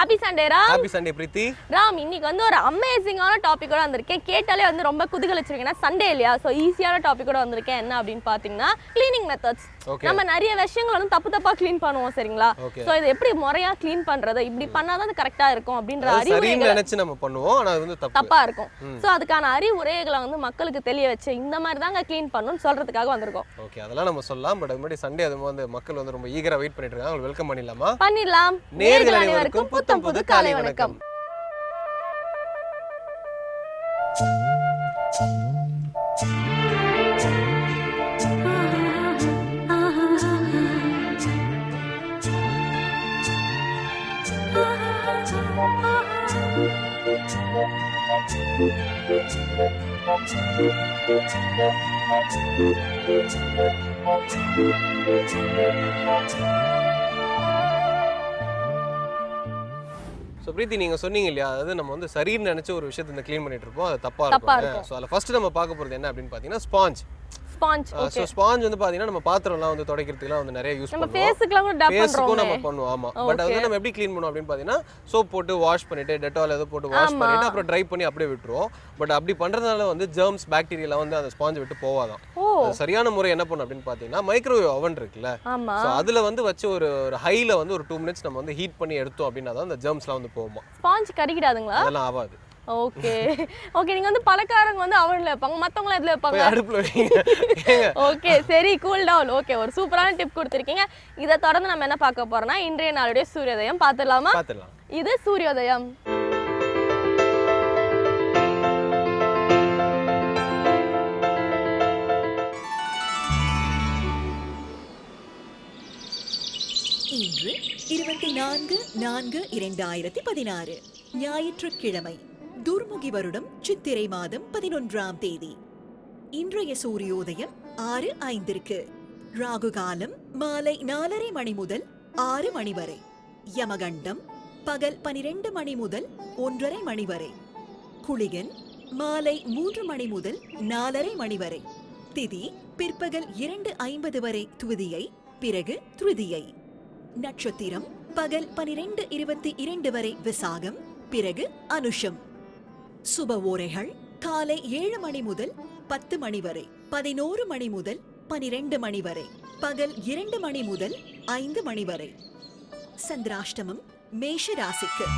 Happy Sunday Ram. Happy Sunday Preethi. Ram, இன்னைக்கு வந்து ஒரு அமேசிங்கான டாபிக்கோட வந்திருக்கேன். கேட்டாலே வந்து ரொம்ப குதூகலிச்சிருக்கேன். சண்டே இல்லையா, ஸோ ஈஸியான டாபிக்கோட வந்திருக்கேன். என்ன அப்படின்னு பார்த்தீங்கன்னா கிளீனிங் மெத்தட்ஸ். நம்ம நிறைய விஷயங்கள் வந்து தப்பா க்ளீன் பண்ணுவோம், சரிங்களா? ஸோ இது எப்படி முறையா க்ளீன் பண்றது, இப்படி பண்ணாதான் அது கரெக்டா இருக்கும் அப்படின்ற அறிவுரைகளை நினைச்சு நம்ம பண்ணுவோம், ஆனா அது வந்து தப்பா இருக்கும். ஸோ அதுக்கான அறிவுரைகளை வந்து மக்களுக்கு தெரிய வச்சு இந்த மாதிரி தாங்க க்ளீன் பண்ணணும்னு சொல்றதுக்காக வந்திருக்கோம். ஓகே, அதெல்லாம் நம்ம சொல்லலாம். பட் அது முன்னாடி சண்டே அது வந்து மக்கள் வந்து ரொம்ப ஈகரா வெயிட் பண்ணிட்டு இருக்காங்க. அவங்களுக்கு வெல்கம் பண்ணிடலாமா? பண்ணிடலாம். நேயர்கள் அனைவருக்கும் புத்தம் புது காலை வணக்கம். ஸோ பிரீத்தி, நீங்க சொன்னீங்க இல்லையா, அதாவது நம்ம வந்து சரின்னு நினைச்ச ஒரு விஷயத்தை இந்த க்ளீன் பண்ணிட்டு இருப்போம், அது தப்பா இருக்கும். ஸோ அதில் ஃபர்ஸ்ட் நம்ம பார்க்க போறது என்ன அப்படின்னு பார்த்தீங்கன்னா ஸ்பாஞ்ச். ஸோ ஸ்பாஞ்ச் வந்து பாத்தீங்கன்னா நம்ம பாத்திரம்லாம் வந்து துடைக்கிறதுக்குலாம் வந்து நிறைய யூஸ் பண்ணுவோம். ஃபேஸுக்கும் நம்ம பண்ணுவோம். ஆமா, பட் அது நம்ம எப்படி க்ளீன் பண்ணுவோம் அப்படின்னு பார்த்தீங்கன்னா சோப் போட்டு வாஷ் பண்ணிட்டு டெட்டால் ஏதோ போட்டு வாஷ் பண்ணிட்டு அப்புறம் ட்ரை பண்ணி அப்படியே விட்டுருவோம். பட் அப்படி பண்றதுனால வந்து ஜெர்ம்ஸ் பாக்டீரியாலாம் வந்து அந்த ஸ்பாஞ்ச் விட்டு போவாதான். சரியான முறை என்ன பண்ணும் அப்படின்னு பார்த்தீங்கன்னா மைக்ரோவேவ் ஓவன் இருக்குல்ல, ஸோ அதுல வந்து வச்சு ஒரு ஹைல வந்து ஒரு 2 மினிட்ஸ் நம்ம வந்து ஹீட் பண்ணி எடுத்தோம் அப்படின்னா தான் அந்த ஜெர்ம்ஸ்லாம் வந்து போகுமா. ஸ்பாஞ்ச் கடிக்கிடாதுங்களா? அதெல்லாம் ஆகாது. ஓகே ஓகே, நீங்க வந்து பலகாரங்க வந்து அவன்ல வைப்பாங்க, மத்தவங்க எதுல வைப்பாங்க? அடுப்புல வைங்க. ஓகே சரி, கூல் டவுன். ஓகே, ஒரு சூப்பரான டிப் கொடுத்திருக்கீங்க. இதை தொடர்ந்து நம்ம என்ன பார்க்க போறோம்னா இன்றைய நாளுடைய சூரியோதயம் பார்த்துடலாமா? பார்த்துடலாம். இது சூரியோதயம். இன்று 24/4/2016 ஞாயிற்றுக்கிழமை, துர்முகி வருடம் சித்திரை மாதம் 11ஆம் தேதி. இன்றைய சூரியோதயம் 6:05. ராகு காலம் மாலை 4:30 மணி முதல் 6 மணி வரை. யமகண்டம் பகல் 12 மணி முதல் 1:30 மணி வரை. குளிகன் மாலை 3 மணி முதல் 4:30 மணி வரை. திதி பிற்பகல் 2:50 வரை துவிதியை, பிறகு திருதியை. நட்சத்திரம் பகல் 12:22 வரை விசாகம், பிறகு அனுஷம். சுப ஓரைகள் காலை 7 மணி முதல் 10 மணி வரை, 11 மணி முதல் 12 மணி வரை, பகல் 2 மணி முதல் 5 மணி வரை. சந்திராஷ்டமம் மேஷ ராசிக்கு.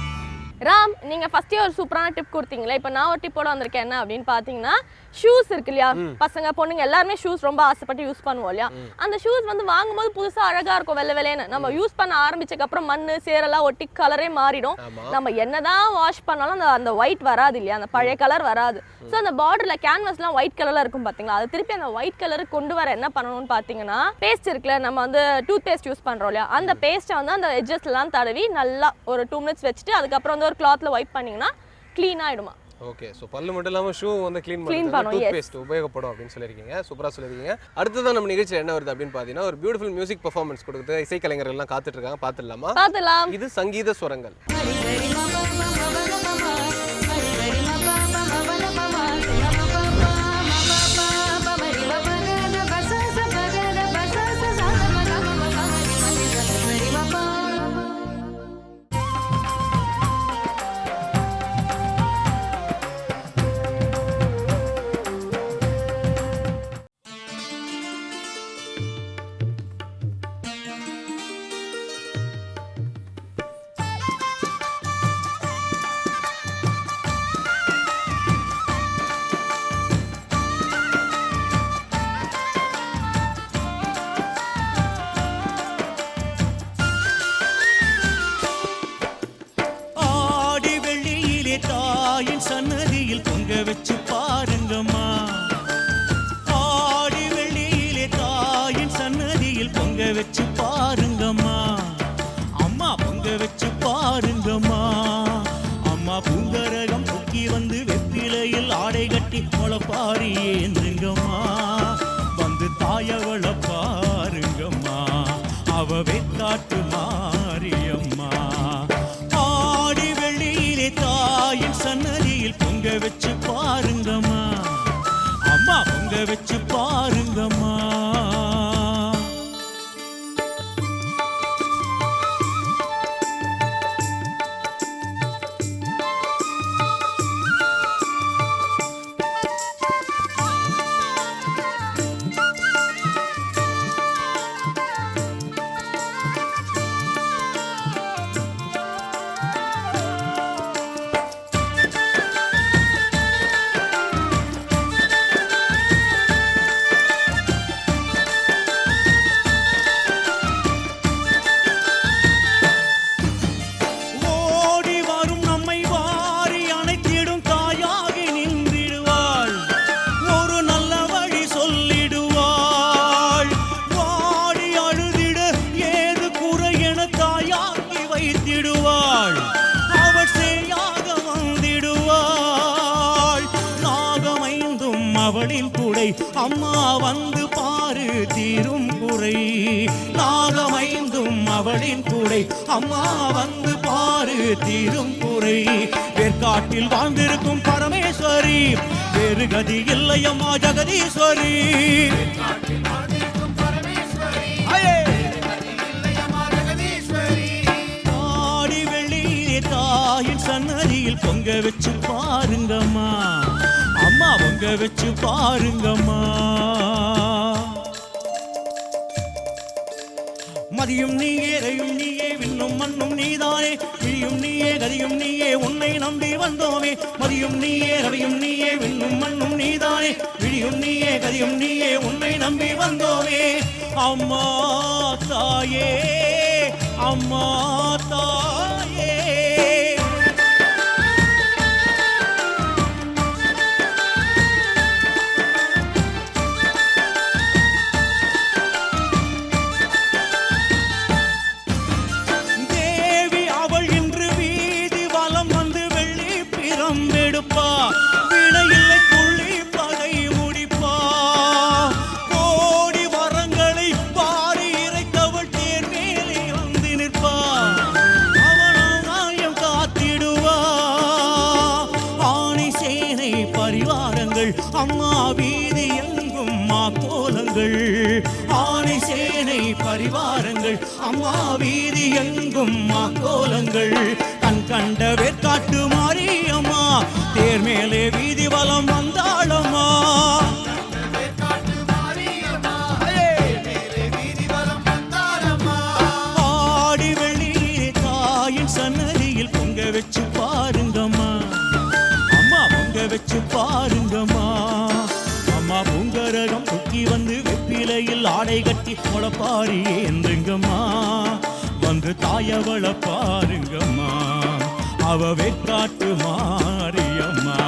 ராம், நீங்க ஃபர்ஸ்டே ஒரு சூப்பரான டிப் கொடுத்தீங்களா, இப்போ நான் ஒரு டிப்போட வந்திருக்கேன். என்ன அப்படின்னு பாத்தீங்கன்னா ஷூஸ் இருக்கு இல்லையா, பசங்க பொண்ணுங்க எல்லாருமே ஷூஸ் ரொம்ப ஆசைப்பட்டு யூஸ் பண்ணுவோம் இல்லையா. அந்த ஷூஸ் வந்து வாங்கும்போது புதுசா அழகா இருக்கும், வெள்ளை வெள்ளைன்னு. நம்ம யூஸ் பண்ண ஆரம்பிச்சதுக்கு அப்புறம் மண்ணு சேரெல்லாம் ஒட்டி கலரே மாறிடும். நம்ம என்னதான் வாஷ் பண்ணாலும் அந்த ஒயிட் வராது இல்லையா, அந்த பழைய கலர் வராது. ஸோ அந்த பார்டர்ல கேன்வாஸ்லாம் ஒயிட் கலர்ல இருக்கும் பாத்தீங்களா, அது திருப்பி அந்த ஒயிட் கலருக்கு கொண்டு வர என்ன பண்ணணும்னு பாத்தீங்கன்னா பேஸ்ட் இருக்குல்ல, நம்ம வந்து டூத் பேஸ்ட் யூஸ் பண்றோம் இல்லையா, அந்த பேஸ்ட்டை வந்து அந்த எட்ஜஸ்லாம் தடவி நல்லா ஒரு 2 மினிட்ஸ் வச்சுட்டு அதுக்கப்புறம் வந்து ஒரு கிளாத்ல வைப் பண்ணீங்கன்னா க்ளீன் ஆயிடுமா. ஓகே, சோ பல்லு மட்டும் இல்லாம ஷூ வந்து க்ளீன் பண்ணுறது டூத் பேஸ்ட் உபயோகப்படும் அப்படின்னு சொல்லியிருக்கீங்க. சூப்பரா சொல்லியிருக்கீங்க. அடுத்ததான் நம்ம நிகழ்ச்சியில் என்ன வருது அப்படின்னு பார்த்தீங்கன்னா ஒரு பியூட்டிஃபுல் மியூசிக் பெர்ஃபார்மன்ஸ் கொடுத்து இசைக்கலைஞர்கள் எல்லாம் காத்துட்டு இருக்காங்க. பார்த்துடலாமா? பார்த்துடலாம். இது சங்கீத சுரங்கள். கூடை அம்மா வந்து பாரு தீரும் குறை. நாகமைந்தும் அவளின் கூடை அம்மா வந்து பாரு தீரும் குறை. வேர்காட்டில் வாழ்ந்திருக்கும் பரமேஸ்வரி வேறு கதி இல்லை அம்மா ஜெகதீஸ்வரி. ஆடி வெள்ளியிலே தாயின் சன்னதியில் பொங்க வச்சு பாருங்கம்மா அம்மா பொங்க வச்சு பாருங்கம்மா. மதியும் நீயே இறையும் நீயே விண்ணும் மண்ணும் நீதானே. விழியும் நீயே கதியும் நீயே உன்னை நம்பி வந்தோமே. மதியும் நீயே ரவியும் நீயே விண்ணும் மண்ணும் நீதானே. விழியும் நீயே கதியும் நீயே உன்னை நம்பி வந்தோமே. அம்மா தாயே அம்மா தாயே. அம்மா வீதி எங்கும் மாக்கோலங்கள் ஆணை சேனை பரிவாரங்கள். அம்மா வீதி எங்கும் மாக்கோலங்கள். கண் கண்ட வேற்காட்டு மாரியம்மா தேர் மேலே வீதி வலம் வந்தாளம்மா. ஆடி வெள்ளி தாயின் சன்னதியில் பொங்க வச்சு பாருங்கம்மா அம்மா பொங்க வச்சு பாருங்கம்மா. அம்மா பூங்கரகம் தூக்கி வந்து வெப்பிலையில் ஆடை கட்டி முளப்பாரி ஏந்துங்கம்மா. வந்து தாயவள பாருங்கம்மா அவ வேற்காட்டு மாரியம்மா.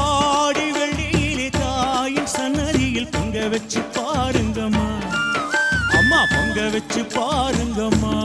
ஆடி வெள்ளியிலே தாயின் சன்னதியில் பொங்க வச்சு பாருங்கம்மா அம்மா பொங்க வச்சு பாருங்கம்மா.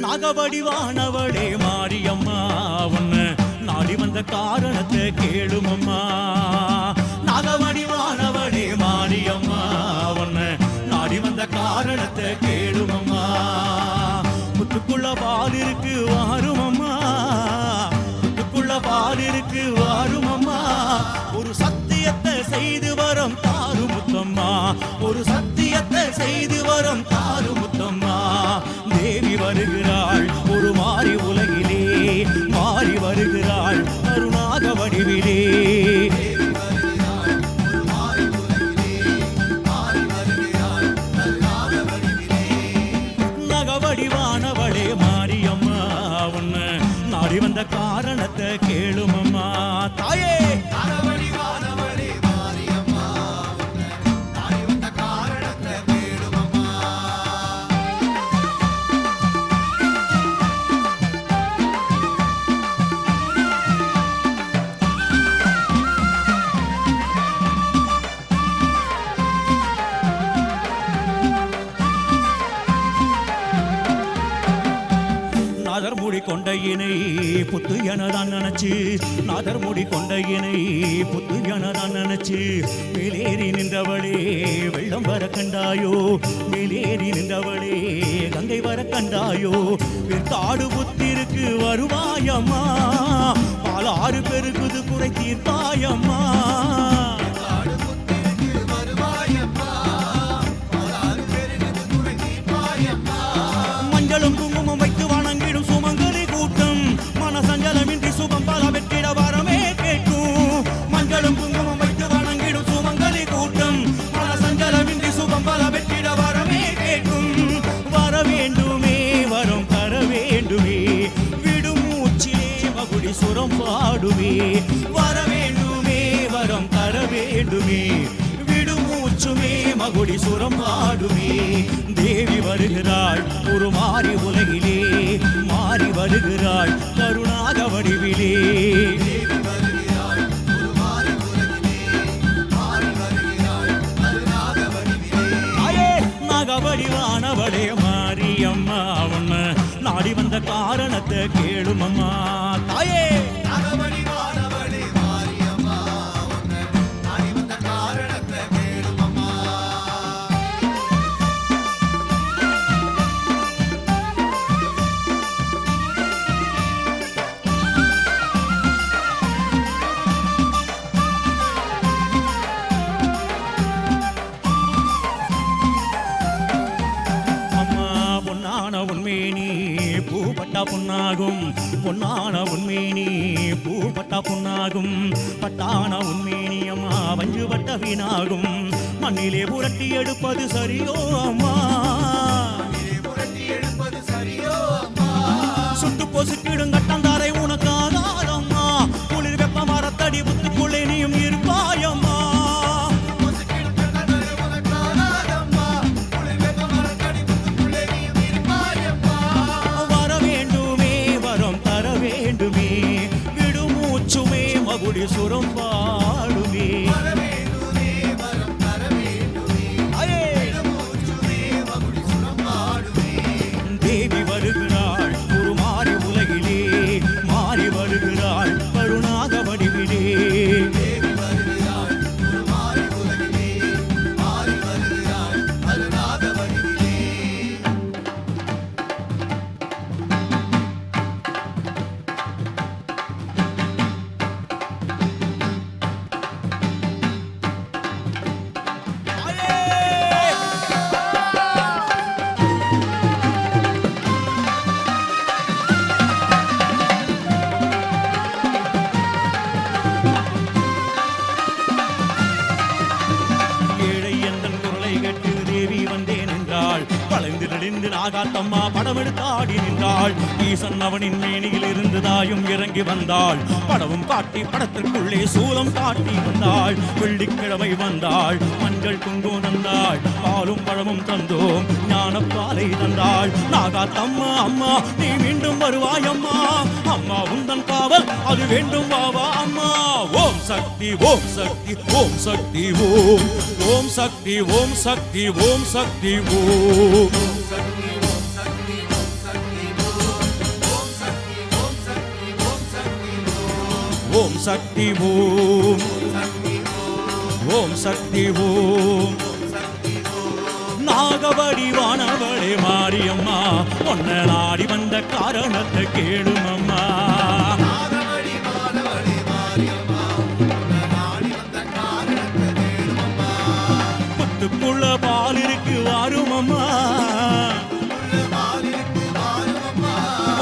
நாகவடிவானவளே மாரியம்மா உன்னை நாடி வந்த காரணத்தை கேளுமம்மா. நாகவடிவானவளே மாரியம்மா உன்னை நாடி வந்த காரணத்தை கேளுமம்மா. முத்துக்குள்ள பால் இருக்கு வாருமம்மா முத்துக்குள்ள பால் இருக்கு வாருமம்மா. ஒரு சத்தியத்தை செய்து வரம் தாரு முத்தம்மா ஒரு சத்தியத்தை செய்து வரம் தாரு முத்தம்மா. தேவி வருகிறாள் ஒரு மாறி உலகிலே மாறி வருகிறாள் அருணாக வடிவிலே. நகவடிவானவளே மாரியம்மா உன்னை நாடி வந்த காரணத்தை கேளுமம்மா தாயே. நாதர்முடி கொண்டையினை புத்து எனதான் நினைச்சு நாதர்முடி கொண்டையினை புத்து எனதான் நினைச்சு மேலேறி நின்றவளே வெள்ளம் வர கண்டாயோ மேலேறி நின்றவளே கங்கை வர கண்டாயோ. காடு புத்திருக்கு வருவாயம்மா பாலாறு பெருகுது குறை தீர்ப்பாயம்மா. மஞ்சளும் குங்குமம் வைத்து வணங்கிடும் சுமங்கலி கூட்டம் மனசஞ்சலமின்றி சுகம் பல வெற்றிட வரமே கேட்கும். மஞ்சளும் குங்குமம் வைத்து வணங்கிடும் சுமங்கலி கூட்டம் மனசஞ்சலமின்றி சுகம் பல வெற்றிட வர பாடுமே வர வேண்டுமே வரம் தர வேண்டுமே விடுமூச்சுமே மகுடி சுரம் பாடுமே தேவி வருகிறாள் ஒரு மாறி உலகிலே மாறி வருகிறாள் கருணாக வடிவிலே நாகவடிவானவளே மாரியம்மா உன்னை நாடி வந்த காரணத்தை கேளுமம்மா தாயே பொன்னாகும் பொன்னான உண்மேனி பூப்பட்டா பொன்னாகும் பட்டான உண்மேனி அம்மா வஞ்சு வட்ட வீணாகும் மண்ணிலே புரட்டி எடுப்பது சரியோ அம்மா சுட்டு பொசுக்கிடும் கட்டந்தாரை உனக்காதாரம்மா குளிர் வெப்ப மரத்தடி புத்துக்குள்ளே நீயும் இருப்பாயம்மா மகுடி சுரம் பாடுமே தேவி வருகிறாள் ஒரு மாறி உலகிலே மாறி வருகிறாள் கருணாக வடிவிலே நாகாத்தம்மா படம் எடுத்தாடி நின்றாள் ஈசன் அவனின் மேனியில் இருந்து தாயும் இறங்கி வந்தாள் படவும் காட்டி படத்திற்குள்ளே சூலம் காட்டி வந்தாள் வெள்ளிக்கிழமை வந்தாள் மஞ்சள் குங்குமம் தந்தாள் பாலும் பழமும் தந்தோம் ஞானப்பாலை தந்தாள் நாகாத்தம்மா அம்மா நீ மீண்டும் வருவாயம்மா அம்மா உந்தன் காவல் அது வேண்டும் வாவா அம்மா ஓம் சக்தி ஓம் சக்தி ஓம் சக்தி ஓம் ஓம் சக்தி ஓம் சக்தி ஓம் சக்தி ஓம் ஓம் சக்தி ஓம் ஓம் சக்தி ஓம் நாகவடிவானவளே மாரியம்மா உன்னை நாடி வந்த காரணத்தை கேளுமம்மா புத்துக்குள்ள பால் இருக்கு வாருமம்மா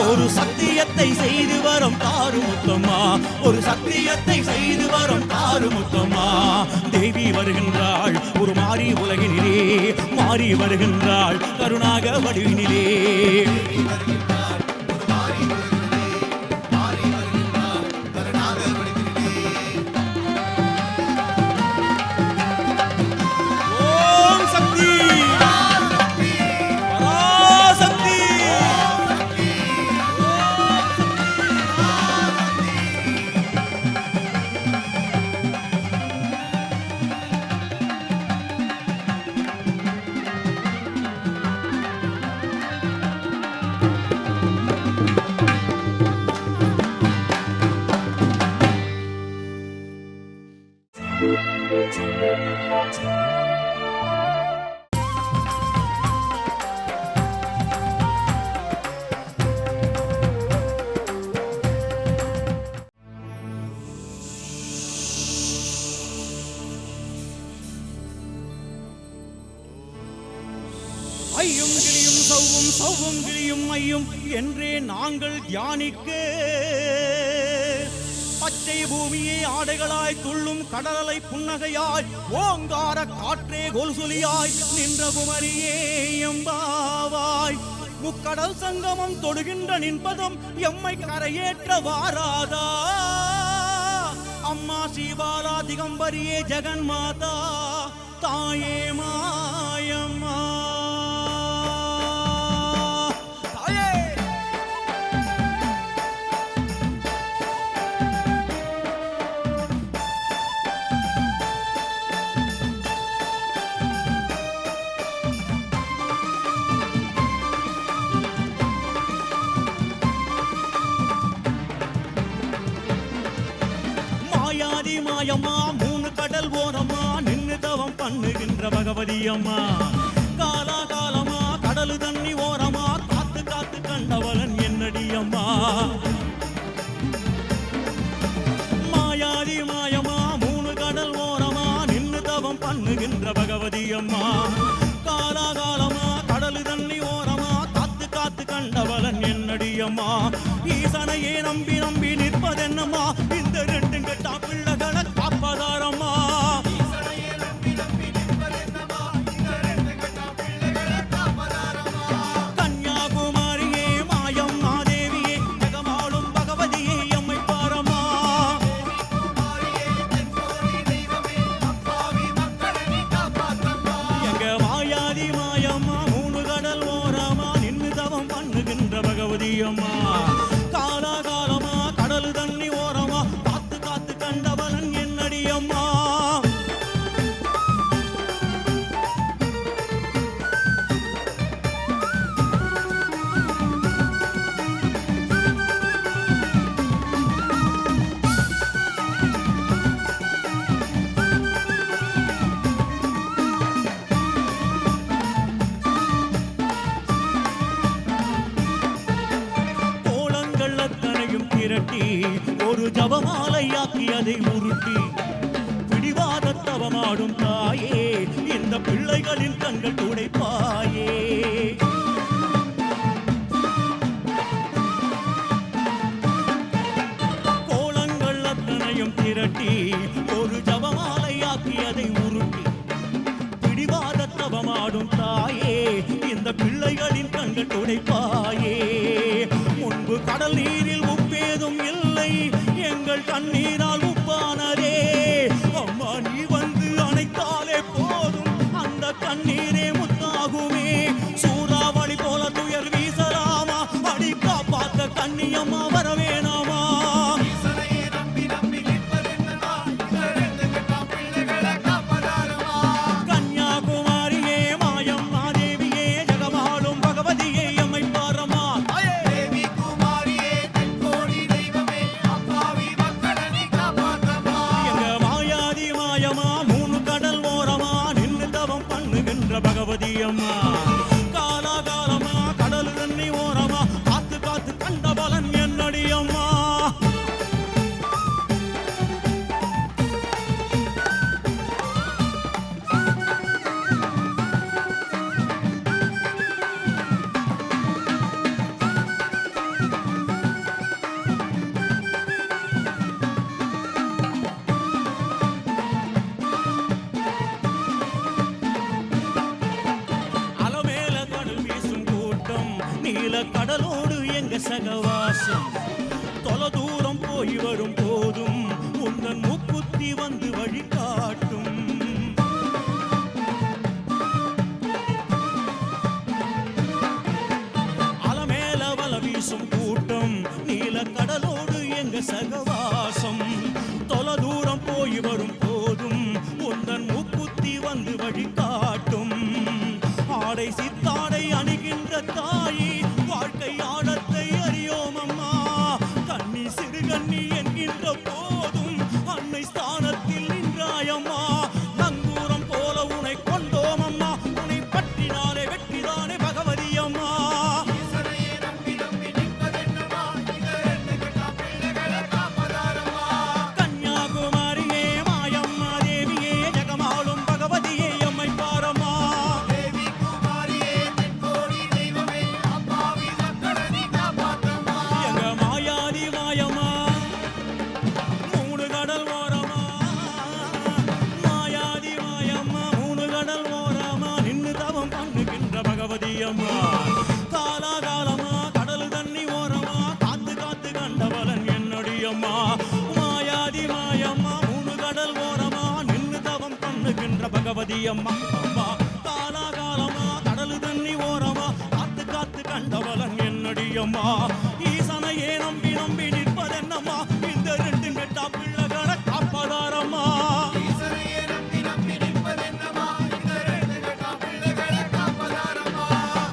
ஒரு சத்தியத்தை செய்து வரும் தாருமுத்தம்மா ஒரு சத்தியத்தை செய்து வரும் தாருமுத்தம்மா தேவி வருகின்றாள் ஒரு மாறி உலகினிலே மாறி வருகின்றாள் கருணாக வடிவினிலே ஐயும் கிளியும் சவ்வும் சவ்வும் கிளியும் ஐயும் என்றே நாங்கள் தியானிக்க பச்சை பூமியே ஆடைகளாய் துள்ளும் கடலலை புன்னகையாய் ஓங்கார காற்றே கொலுசொலியாய் நின்ற குமரியே எம்பாவாய் முக்கடல் சங்கமம் தொடுகின்ற நின்பதும் எம்மை கரையேற்ற வாராதா அம்மா சிவாலா திகம்பரியே ஜெகன் மாதா தாயே மாயம்மா தாயே. மாயாதி மாயம்மா மூணு கடல் ஓரமா நின்னு தவம் பண்ணுகின்ற பகவதி அம்மா காலா காலமா கடலு தண்ணி ஓரமா காத்து காத்து கண்டவளன் என்னடி அம்மா மாயாதி மாயமா மூணு கடல் ஓரமா நின்னு தவம் பண்ணுகின்ற பகவதி அம்மா காலா காலமா கடலு தண்ணி ஓரமா காத்து காத்து கண்டவளன் என்னடி அம்மா ஈசனையே நம்பி நம்பி நிற்பதென்னம்மா இந்த ரெண்டு கட்டா பிள்ளைகளை காப்பதாரம்மா கன்னியாகுமரியே மாயம்மா தேவியே ஜெகமாளும் பகவதியே எம்மை பாரம்மா எங்க மாயாதி மாயம்மா மூணு கடல் ஓரமா நின்னு தவம் பண்ணுகின்ற பகவதி அம்மா காலாகாலமா கடலு தண்ணி ஓரமா காத்து காத்து கண்டவளன் என்னடி அம்மா கோலங்கள் அத்தனையும் திரட்டி ஒரு ஜபமாலையாக்கி அதை உருட்டி பிடிவாத தவமாடும் தாயே இந்த பிள்ளைகளின் கண்கள் துடைப்பாயே கோலங்கள் அத்தனையும் திரட்டி ஒரு ஜபமாலையாக்கி அதை உருட்டி பிடிவாத தவமாடும் தாயே இந்த பிள்ளைகளின் கண்கள் துடைப்பாயே முன்பு கடல் நீரில் உப்பேதும் இல்லை எங்கள் கண்ணீரால் உப்பானதே அம்மா நீ வந்து அணைத்தாலே போதும் அந்த கண்ணீரே முத்தாகுமே சூறாவளி போல துயர் வீசலாமா அடி காப்பாத்த கண்ணியம்மா வரவேணாமா கன்னியாகுமரியே மாயம்மா தேவியே ஜெகமாளும் பகவதியே எம்மை பாரம்மா எங்க மாயாதி மாயமா மூணு கடல் ஓரமா நின்னு தவம் பண்ணுகின்ற பகவதி அம்மா காலாகாலமா கடல் தண்ணி ஓரமா காத்து காத்து கண்ட பலன் என்னடி அம்மா அலமேல கடல் வீசும் கூட்டம் நீல கடலோடு எங்க சகவாசம் தொலை தூரம் போய் வரும் போதும் உந்தன் மூக்குத்தி வந்து வழிகாட்டும் அலமேல வல வீசும் கூட்டம் நீல கடலோடு எங்க சகவாசம் தொலை தூரம் போய் வரும் போதும் உந்தன் மூக்குத்தி வந்து வழிகாட்டும் ஆடை சித்தாடை அணிகின்ற தாயி வாழ்க்கை ஆழத்தை அறியோம் அம்மா கண்ணி சிறுகண்ணி என்கின்ற போதும் அன்னை ஸ்தானத்தில் நின்றாயம்மா நங்கூரம் போல உனை கொண்டோம் அம்மா உன்னை பற்றினாலே வெற்றிதானே பகவதி அம்மா கன்னியாகுமரியே மாயம் பகவதி அம்மா அம்மா காலாகாலமா கடலு தண்ணி ஓரமா காத்து காத்து கண்டவளன் என்னடி அம்மா ஈசனையே நம்பி நம்பி நிற்பதென்னம்மா இந்த ரெண்டு கெட்டா பிள்ளைகளை காப்பதாரம்மா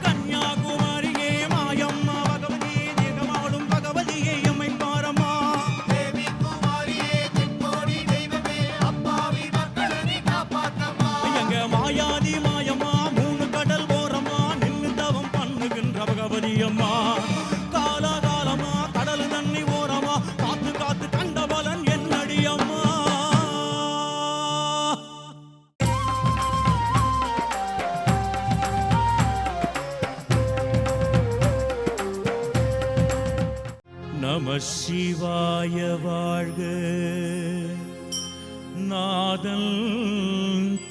கன்னியாகுமரியே மாயம்மா பகவதியே தேகமாடும் பகவதியே எம்மை பாரம்மா எங்க மாயாதி மாயம்மா மூணு கடல் ஓரமா நின்று தவம் பண்ணுகின்ற பகவதி அம்மா காலாகாலமா கடல் தண்ணி ஓரமா காத்து காத்து கண்டபலன் என்னடி அம்மா நம சிவாய வாழ்க நாதன்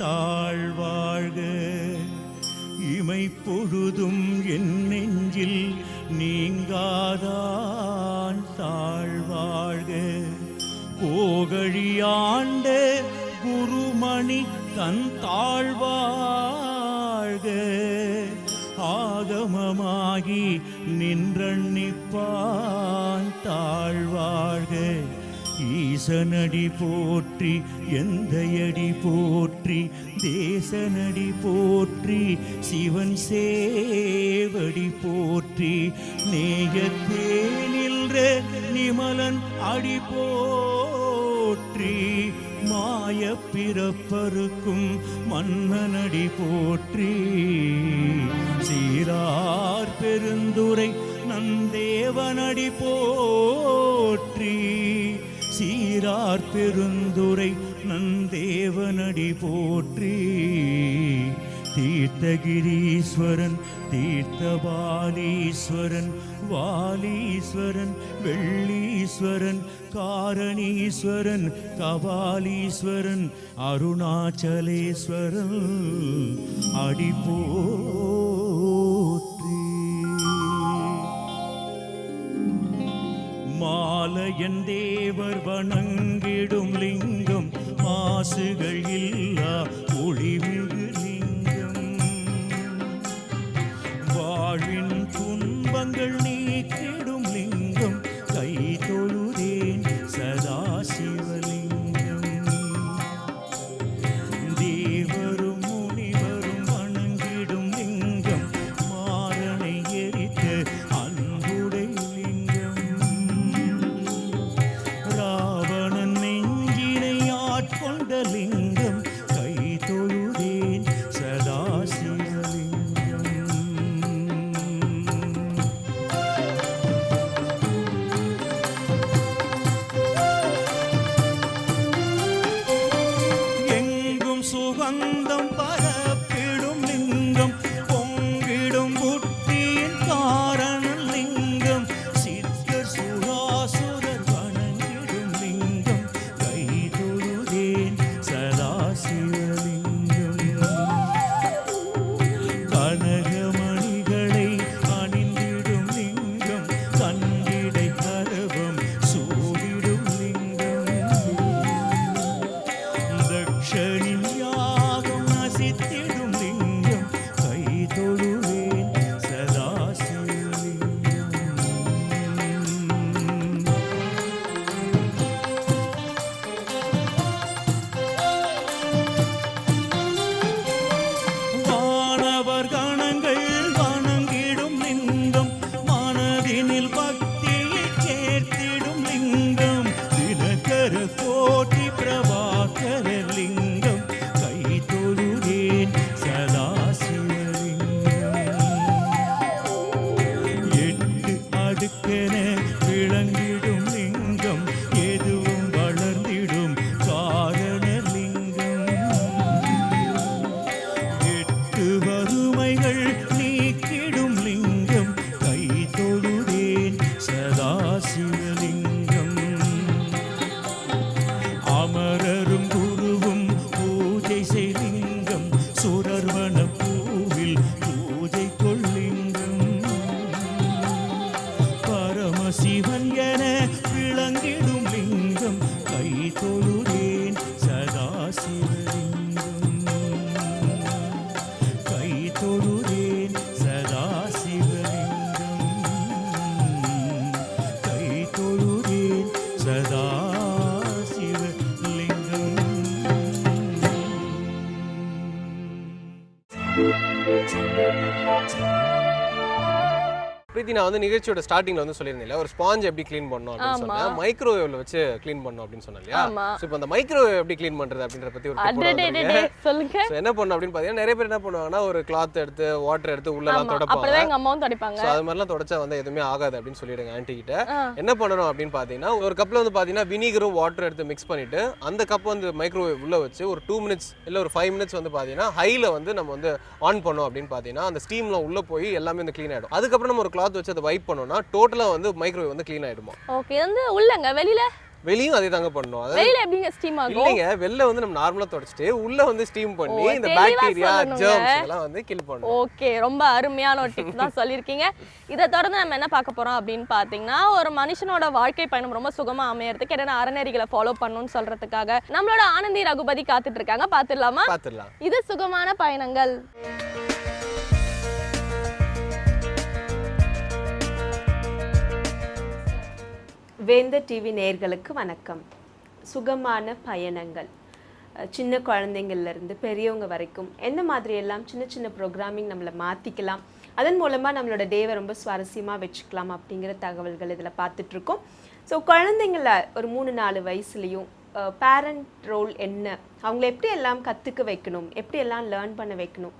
தாழ்வாழ்க இமை பொழுதும் என் நெஞ்சில் நீங்காதான் தாழ்வாழ்க கோகழியாண்ட குருமணி தன் தாழ்வாழ்க ஆகமமாகி நின்றன்னிப்பான் தாழ்வாழ்க ஈசனடி போற்றி எந்தையடி போற்றி தேசனடி போற்றி சிவன் சேவடி போற்றி நேயத்தே நின்ற நிமலன் அடி போற்றி மாய பிறப்பருக்கும் மன்னனடி போற்றி சீரார் பெருந்துரை நந்தேவனடி போற்றி சீரார் பெருந்துரை நந்தேவனடி போற்றி தீர்த்தகிரீஸ்வரன் தீர்த்தபாலீஸ்வரன் வாலீஸ்வரன் வெள்ளீஸ்வரன் காரணீஸ்வரன் கபாலீஸ்வரன் அருணாச்சலேஸ்வரன் அடி போற்றி மாலையன் தேவர் வணங்கிடும் லிங்கம் மாசுகள் இல்லா ஒளிமிகு லிங்கம் வாழ்வின் துன்பங்கள் நீக்கிடும் லிங்கம் கை தொழுதேன் சதா சிவலிங்கம் தேவரும் முனிவரும் வணங்கிடும் லிங்கம் மாறனை எரித்த அன்புடை லிங்கம் ராவணன் நெஞ்சினை ஆட்கொண்ட லிங்கம் கை தொழுதேன் சதா சிவலிங்கம் எங்கும் சுகந்தம் பரப்பிடும் லிங்கம் பொங்கிடும் புத்தியின் காரண லிங்கம் சித்தர் சுராசுரர் வணங்கிடும் லிங்கம் கை தொழுதேன் சதா சிவலிங்கம் கனகமணிகளை அணிந்திடும் லிங்கம் கண்டிடை கரவம் சூடிடும் லிங்கம் தக்ஷனின் யாகம் நசித்திடும் லிங்கம் கை தொழுவேன் சதா சிவலிங்கம் வானவர் கணங்கள் வணங்கிடும் லிங்கம் மனதினில் பக்தியை சேர்த்திடும் லிங்கம் தினகர கோட்டி பிரபாகர லிங்கம் கை தொழுதேன் சதா சிவலிங்கம் எட்டு அடுக்கென விளங்கிடும் லிங்கம் எதுவும் வளர்ந்திடும் காரண லிங்கம் எட்டு வறுமைகள் நீக்கிடும் லிங்கம் கை தொழுதேன் சதா சிவலிங்கம் அமரரும் குருவும் பிரீத்தி நான் வந்து நிகழ்ச்சியோட ஸ்டார்டிங்ல வந்து சொல்லியிருந்தேன் ஒரு ஸ்பாஞ்ச் எப்படி க்ளீன் பண்ணணும் அப்படின்னு சொன்னேன், மைக்ரோவேவ்ல வச்சு க்ளீன் பண்ணணும் அப்படின்னு சொன்னேன் இல்லையா. ஸோ இப்போ அந்த மைக்ரோவேவ் எப்படி க்ளீன் பண்றது அப்படின்ற பத்தி ஒரு சொல்லுங்க. என்ன பண்ணணும் அப்படின்னு பார்த்தீங்கன்னா நிறைய பேர் என்ன பண்ணுவாங்கன்னா ஒரு கிளாத் எடுத்து வாட்டர் எடுத்து உள்ளலாம் தொடப்பாங்க. எங்க அம்மாவும் தொடப்பாங்க. ஸோ அது மாதிரிலாம் தொடச்சா வந்து எதுவுமே ஆகாது அப்படின்னு சொல்லிடுங்க ஆன்ட்டி கிட்ட. என்ன பண்ணணும் அப்படின்னு பார்த்தீங்கன்னா ஒரு கப்ல வந்து பார்த்தீங்கன்னா வினிகரும் வாட்டர் எடுத்து மிக்ஸ் பண்ணிட்டு அந்த கப் வந்து மைக்ரோவேவ் உள்ள வச்சு ஒரு 2 மினிட்ஸ் இல்லை ஒரு 5 மினிட்ஸ் வந்து பார்த்தீங்கன்னா ஹைல வந்து நம்ம வந்து ஆன் பண்ணோம் அப்படின்னு பார்த்தீங்கன்னா அந்த ஸ்டீம்லாம் உள்ள போய் எல்லாமே வந்து க்ளீன் ஆயிடும். அதுக்கப்புறம் நம்ம ஒரு கிளாத் வச்சு அதை வைப் பண்ணோம்னா டோட்டலா வந்து மைக்ரோவேவ் வந்து க்ளீன் ஆயிடுமா. ஓகே, வந்து உள்ளங்க வெளியும் அதே தாங்க பண்ணணும். வெளியில எப்படிங்க ஸ்டீம் ஆகும்? இல்லைங்க, வெளில வந்து நம்ம நார்மலா தொடச்சிட்டு உள்ள வந்து ஸ்டீம் பண்ணி இந்த பாக்டீரியா ஜெர்ம்ஸ் எல்லாம் வந்து கில் பண்ணும். ஓகே, ரொம்ப அருமையான ஒரு டிப் தான் சொல்லிருக்கீங்க. இதை தொடர்ந்து நம்ம என்ன பார்க்க போறோம் அப்படின்னு பாத்தீங்கன்னா ஒரு மனுஷனோட வாழ்க்கை பயணம் ரொம்ப சுகமா அமையறதுக்கு என்னென்ன அறநெறிகளை ஃபாலோ பண்ணணும்னு சொல்றதுக்காக நம்மளோட ஆனந்தி ரகுபதி காத்துட்டு இருக்காங்க. பாத்துடலாமா? பாத்துடலாம். இது சுகமான பயணங்கள். வேந்தர் டிவி நேயர்களுக்கு வணக்கம். சுகமான பயணங்கள், சின்ன குழந்தைங்கள்லேருந்து பெரியவங்க வரைக்கும் எந்த மாதிரியெல்லாம் சின்ன சின்ன ப்ரோக்ராமிங் நம்மளை மாற்றிக்கலாம், அதன் மூலமாக நம்மளோட டேவை ரொம்ப சுவாரஸ்யமாக வச்சுக்கலாம் அப்படிங்கிற தகவல்கள் இதில் பார்த்துட்ருக்கோம். ஸோ குழந்தைங்கள ஒரு 3-4 வயசுலேயும் பேரண்ட் ரோல் என்ன, அவங்கள எப்படி எல்லாம் கற்றுக்க வைக்கணும், எப்படி எல்லாம் லேர்ன் பண்ண வைக்கணும்.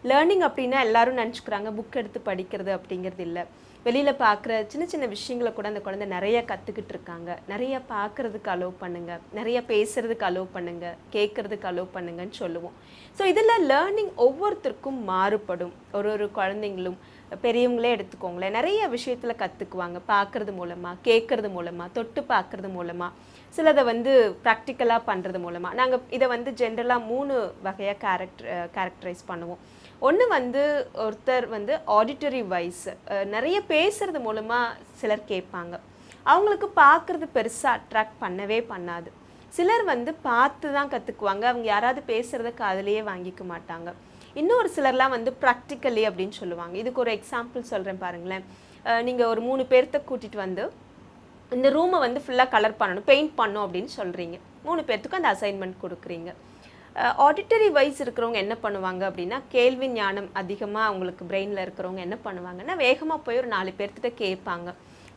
லேர்னிங் அப்படின்னா எல்லாரும் நினச்சிக்கிறாங்க புக் எடுத்து படிக்கிறது அப்படிங்கிறது இல்லை. வெளியில் பார்க்குற சின்ன சின்ன விஷயங்களை கூட அந்த குழந்தை நிறைய கற்றுக்கிட்டு இருக்காங்க. நிறைய பார்க்குறதுக்கு அலோவ் பண்ணுங்கள், நிறைய பேசுகிறதுக்கு அலோவ் பண்ணுங்கள், கேட்குறதுக்கு அலோவ் பண்ணுங்கன்னு சொல்லுவோம். ஸோ இதில் லேர்னிங் ஒவ்வொருத்தருக்கும் மாறுபடும். ஒரு குழந்தைங்களும் பெரியவங்களே எடுத்துக்கோங்களேன், நிறைய விஷயத்தில் கற்றுக்குவாங்க. பார்க்குறது மூலமாக, கேட்குறது மூலமாக, தொட்டு பார்க்குறது மூலமாக, சிலதை வந்து ப்ராக்டிக்கலாக பண்ணுறது மூலமாக. நாங்கள் இதை வந்து ஜென்ரலாக 3 வகையாக கேரக்டரைஸ் பண்ணுவோம். ஒன்று வந்து ஒருத்தர் வந்து ஆடிட்டரி வைஸ் நிறைய பேசுகிறது மூலமாக சிலர் கேட்பாங்க. அவங்களுக்கு பார்க்குறது பெருசாக அட்ராக்ட் பண்ணவே பண்ணாது. சிலர் வந்து பார்த்து தான் கற்றுக்குவாங்க. அவங்க யாராவது பேசுகிறத காதுலையே வாங்கிக்க மாட்டாங்க. இன்னொரு சிலர்லாம் வந்து ப்ராக்டிக்கலி அப்படின்னு சொல்லுவாங்க. இதுக்கு ஒரு எக்ஸாம்பிள் சொல்கிறேன் பாருங்களேன். நீங்கள் ஒரு 3 பேர்த்த கூட்டிகிட்டு வந்து இந்த ரூமை வந்து ஃபுல்லாக கலர் பண்ணணும், பெயிண்ட் பண்ணணும் அப்படின்னு சொல்கிறீங்க. 3 பேர்த்துக்கும் அந்த அசைன்மெண்ட் கொடுக்குறீங்க. ஆடிட்டரி வைஸ் இருக்கிறவங்க என்ன பண்ணுவாங்க அப்படின்னா, கேள்வி ஞானம் அதிகமாக அவங்களுக்கு பிரெயினில் இருக்கிறவங்க என்ன பண்ணுவாங்கன்னா வேகமாக போய் ஒரு 4 பேர்த்திட்ட கேட்பாங்க.